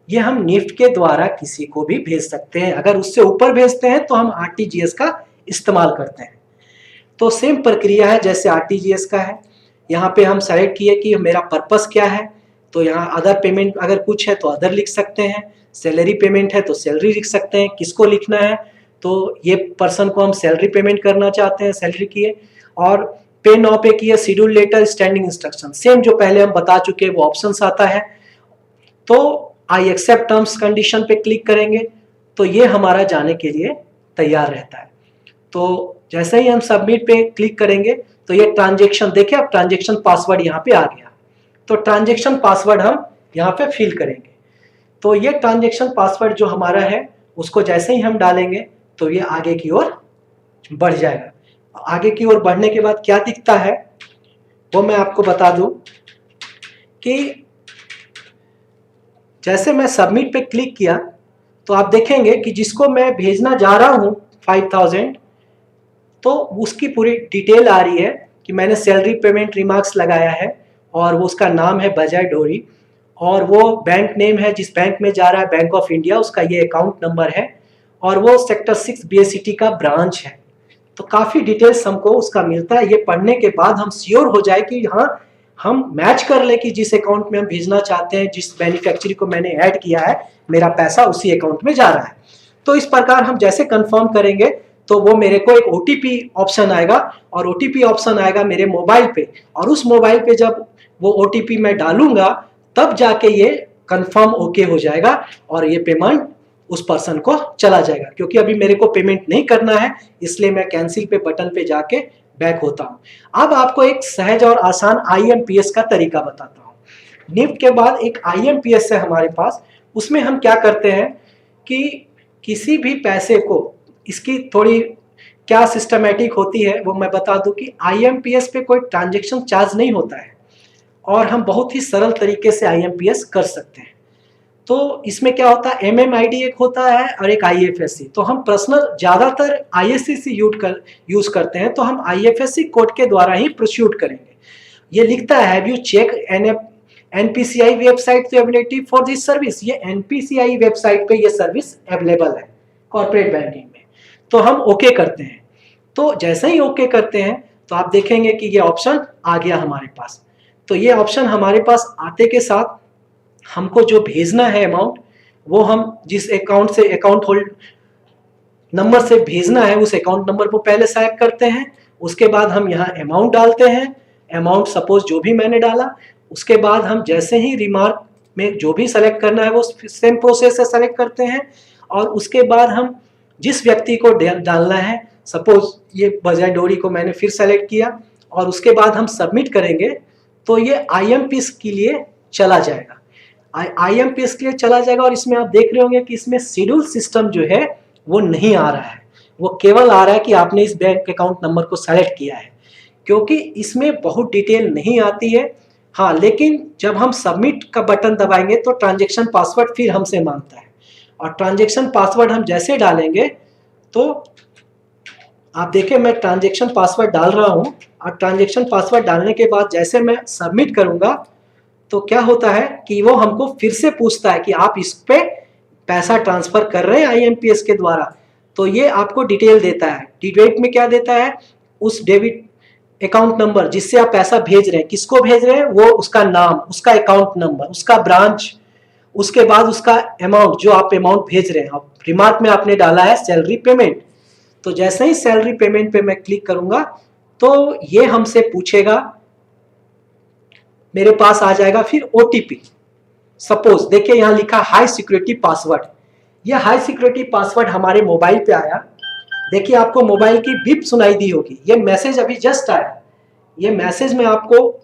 ये हम निफ्ट के द्वारा किसी को भी भेज सकते हैं। अगर उससे ऊपर भेजते हैं तो हम आरटीजीएस का इस्तेमाल करते हैं। तो सेम प्रक्रिया है जैसे आरटीजीएस का है। यहाँ पे हम सेलेक्ट किए कि मेरा पर्पस क्या है, तो यहाँ अदर पेमेंट अगर कुछ है तो अदर लिख सकते हैं, सैलरी पेमेंट है तो सैलरी लिख सकते हैं। किसको लिखना है तो ये पर्सन को हम सैलरी पेमेंट करना चाहते हैं, सैलरी किए। और पे नाउ पे किए, schedule later, standing instruction, same जो पहले हम बता चुके वो ऑप्शंस आता है। तो आई एक्सेप्ट टर्म्स कंडीशन पे क्लिक करेंगे तो ये हमारा जाने के लिए तैयार रहता है। तो जैसे ही हम सबमिट पे क्लिक करेंगे तो ये ट्रांजेक्शन, देखिए अब ट्रांजेक्शन पासवर्ड यहाँ पे आ गया। तो ट्रांजेक्शन पासवर्ड हम यहाँ पे फिल करेंगे। तो ये ट्रांजेक्शन पासवर्ड जो हमारा है उसको जैसे ही हम डालेंगे तो ये आगे की ओर बढ़ जाएगा। आगे की ओर बढ़ने के बाद क्या दिखता है वो मैं आपको बता दूं कि जैसे मैं सबमिट पे क्लिक किया तो आप देखेंगे कि जिसको मैं भेजना जा रहा हूं 5,000, तो उसकी पूरी डिटेल आ रही है कि मैंने सैलरी पेमेंट रिमार्क्स लगाया है और वो उसका नाम है बजाय डोरी, और वो बैंक नेम है जिस बैंक में जा रहा है बैंक ऑफ इंडिया, उसका ये अकाउंट नंबर है, और वो सेक्टर 6 बीएससीटी का ब्रांच है। तो काफ़ी डिटेल्स हमको उसका मिलता है। ये पढ़ने के बाद हम श्योर हो जाए कि हाँ हम मैच कर ले कि जिस अकाउंट में हम भेजना चाहते हैं, जिस बेनिफिशियरी को मैंने ऐड किया है, मेरा पैसा उसी अकाउंट में जा रहा है। तो इस प्रकार हम जैसे कंफर्म करेंगे तो वो मेरे को एक ओटीपी ऑप्शन आएगा, और ओटीपी ऑप्शन आएगा मेरे मोबाइल पे, और उस मोबाइल पे जब वो ओटीपी मैं डालूंगा तब जाके ये कंफर्म ओके हो जाएगा और ये पेमेंट उस पर्सन को चला जाएगा। क्योंकि अभी मेरे को पेमेंट नहीं करना है इसलिए मैं कैंसिल पे बटन पे जाके बैक होता हूँ। अब आपको एक सहज और आसान आईएमपीएस का तरीका बताता हूँ। निफ्ट के बाद एक आईएमपीएस है हमारे पास। उसमें हम क्या करते हैं कि किसी भी पैसे को, इसकी थोड़ी क्या सिस्टमेटिक होती है वो मैं बता दूं कि आईएमपीएस पे कोई ट्रांजैक्शन चार्ज नहीं होता है और हम बहुत ही सरल तरीके से आईएमपीएस कर सकते हैं। तो इसमें क्या होता है, एमएमआईडी एक होता है और एक आईएफएससी। तो हम पर्सनल ज़्यादातर आईएफएससी यूज करते हैं, तो हम आईएफएससी कोड के द्वारा ही प्रोसीड करेंगे। ये लिखता है have you check NPCI website availability for this service. ये एनपीसीआई वेबसाइट पे ये सर्विस अवेलेबल है कॉर्पोरेट बैंकिंग में। तो हम ओके करते हैं। तो जैसे ही ओके करते हैं तो आप देखेंगे कि ये ऑप्शन आ गया हमारे पास। तो ये ऑप्शन हमारे पास आते के साथ हमको जो भेजना है अमाउंट, वो हम जिस अकाउंट से अकाउंट होल्ड नंबर से भेजना है उस अकाउंट नंबर को पहले सेलेक्ट करते हैं। उसके बाद हम यहाँ अमाउंट डालते हैं, अमाउंट सपोज जो भी मैंने डाला। उसके बाद हम जैसे ही रिमार्क में जो भी सेलेक्ट करना है वो सेम प्रोसेस से सेलेक्ट करते हैं। और उसके बाद हम जिस व्यक्ति को डालना है, सपोज ये बजाय डोरी को मैंने फिर सेलेक्ट किया और उसके बाद हम सबमिट करेंगे तो ये IMPS के लिए चला जाएगा। IMPS के लिए चला जाएगा। और इसमें आप देख रहे होंगे कि इसमें शेड्यूल सिस्टम जो है वो नहीं आ रहा है, वो केवल आ रहा है कि आपने इस बैंक अकाउंट नंबर को सेलेक्ट किया है, क्योंकि इसमें बहुत डिटेल नहीं आती है। हाँ, लेकिन जब हम सबमिट का बटन दबाएंगे तो ट्रांजैक्शन पासवर्ड फिर हमसे मांगता है, और ट्रांजैक्शन पासवर्ड हम जैसे डालेंगे तो आप देखें मैं ट्रांजैक्शन पासवर्ड डाल रहा हूँ, और ट्रांजैक्शन पासवर्ड डालने के बाद जैसे मैं सबमिट करूँगा तो क्या होता है कि वो हमको फिर से पूछता है कि आप इस पे पैसा ट्रांसफर कर रहे हैं IMPS के द्वारा। तो ये आपको डिटेल देता है। डिटेल में क्या देता है, उस डेबिट अकाउंट नंबर जिससे आप पैसा भेज रहे हैं, किसको भेज रहे हैं, वो उसका नाम, उसका अकाउंट नंबर, उसका ब्रांच, उसके बाद उसका अमाउंट जो आप अमाउंट भेज रहे हैं। अब रिमार्क में आपने डाला है सैलरी पेमेंट, तो जैसे ही सैलरी पेमेंट पे मैं क्लिक करूंगा तो ये हमसे पूछेगा, मेरे पास आ जाएगा फिर OTP। सपोज देखिए यहाँ लिखा हाई सिक्योरिटी पासवर्ड। ये हाई सिक्योरिटी पासवर्ड हमारे मोबाइल पे आया। देखिए आपको मोबाइल की बीप सुनाई दी होगी, ये मैसेज अभी जस्ट आया। ये मैसेज में आपको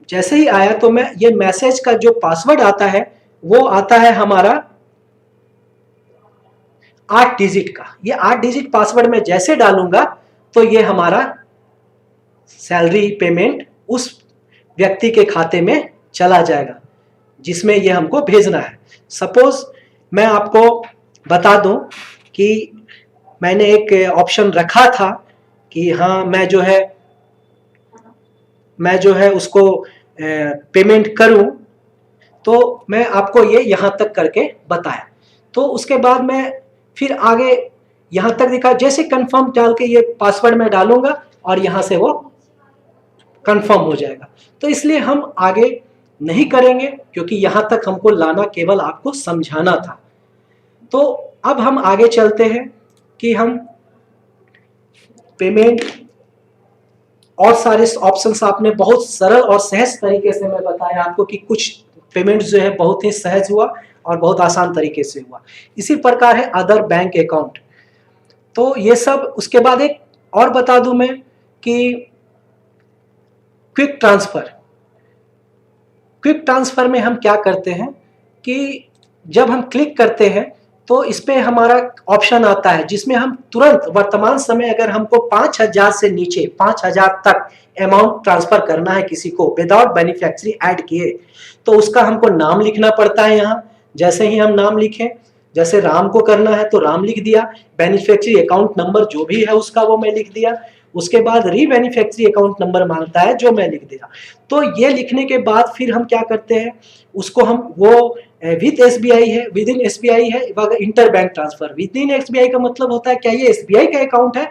जैसे ही आया तो मैं ये मैसेज का जो पासवर्ड आता है वो आता है हमारा 8 डिजिट का। ये 8 डिजिट पासवर्ड में जैसे डालूंगा तो ये हमारा सैलरी पेमेंट उस व्यक्ति के खाते में चला जाएगा जिसमें ये हमको भेजना है। सपोज मैं आपको बता दूं कि मैंने एक ऑप्शन रखा था कि हाँ मैं जो है उसको पेमेंट करूं, तो मैं आपको ये यहाँ तक करके बताया। तो उसके बाद मैं फिर आगे यहाँ तक दिखा, जैसे कंफर्म डाल के ये पासवर्ड मैं डालूंगा और यहाँ से वो कंफर्म हो जाएगा। तो इसलिए हम आगे नहीं करेंगे क्योंकि यहाँ तक हमको लाना केवल आपको समझाना था। तो अब हम आगे चलते हैं कि हम पेमेंट और सारे ऑप्शंस आपने बहुत सरल और सहज तरीके से मैं बताया आपको कि कुछ पेमेंट जो है बहुत ही सहज हुआ और बहुत आसान तरीके से हुआ। इसी प्रकार है अदर बैंक अकाउंट। तो ये सब, उसके बाद एक और बता दूं मैं कि क्विक ट्रांसफर में हम क्या करते हैं कि जब हम क्लिक करते हैं तो इस पे हमारा ऑप्शन आता है जिसमें हम तुरंत वर्तमान समय अगर हमको 5,000 से नीचे 5,000 तक अमाउंट ट्रांसफर करना है किसी को विदाउट बेनिफिशियरी ऐड किए, तो उसका हमको नाम लिखना पड़ता है। यहाँ जैसे ही हम नाम लिखें, जैसे राम को करना है तो राम लिख दिया, बेनिफिशियरी अकाउंट नंबर जो भी है उसका वो मैं लिख दिया। उसके बाद री बेनिफिशियरी अकाउंट नंबर मांगता है जो मैं लिख दिया। तो ये लिखने के बाद फिर हम क्या करते हैं, उसको हम वो विद SBI है, विद इन SBI है, inter bank transfer. With in SBI का मतलब होता है क्या ये SBI का अकाउंट है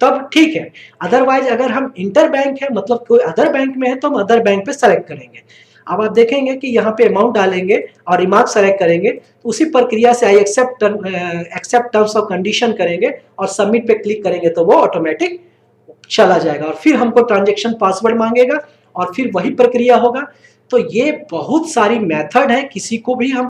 तब ठीक है, अदरवाइज अगर हम इंटर बैंक है मतलब कोई अदर बैंक में है तो हम अदर बैंक पे सेलेक्ट करेंगे। अब आप देखेंगे कि यहाँ पे अमाउंट डालेंगे और रिमार्क सेलेक्ट करेंगे तो उसी प्रक्रिया से I accept terms of condition करेंगे और सबमिट पे क्लिक करेंगे तो वो ऑटोमेटिक चला जाएगा। और फिर हमको ट्रांजैक्शन पासवर्ड मांगेगा और फिर वही प्रक्रिया होगा। तो ये बहुत सारी मेथड है, किसी को भी हम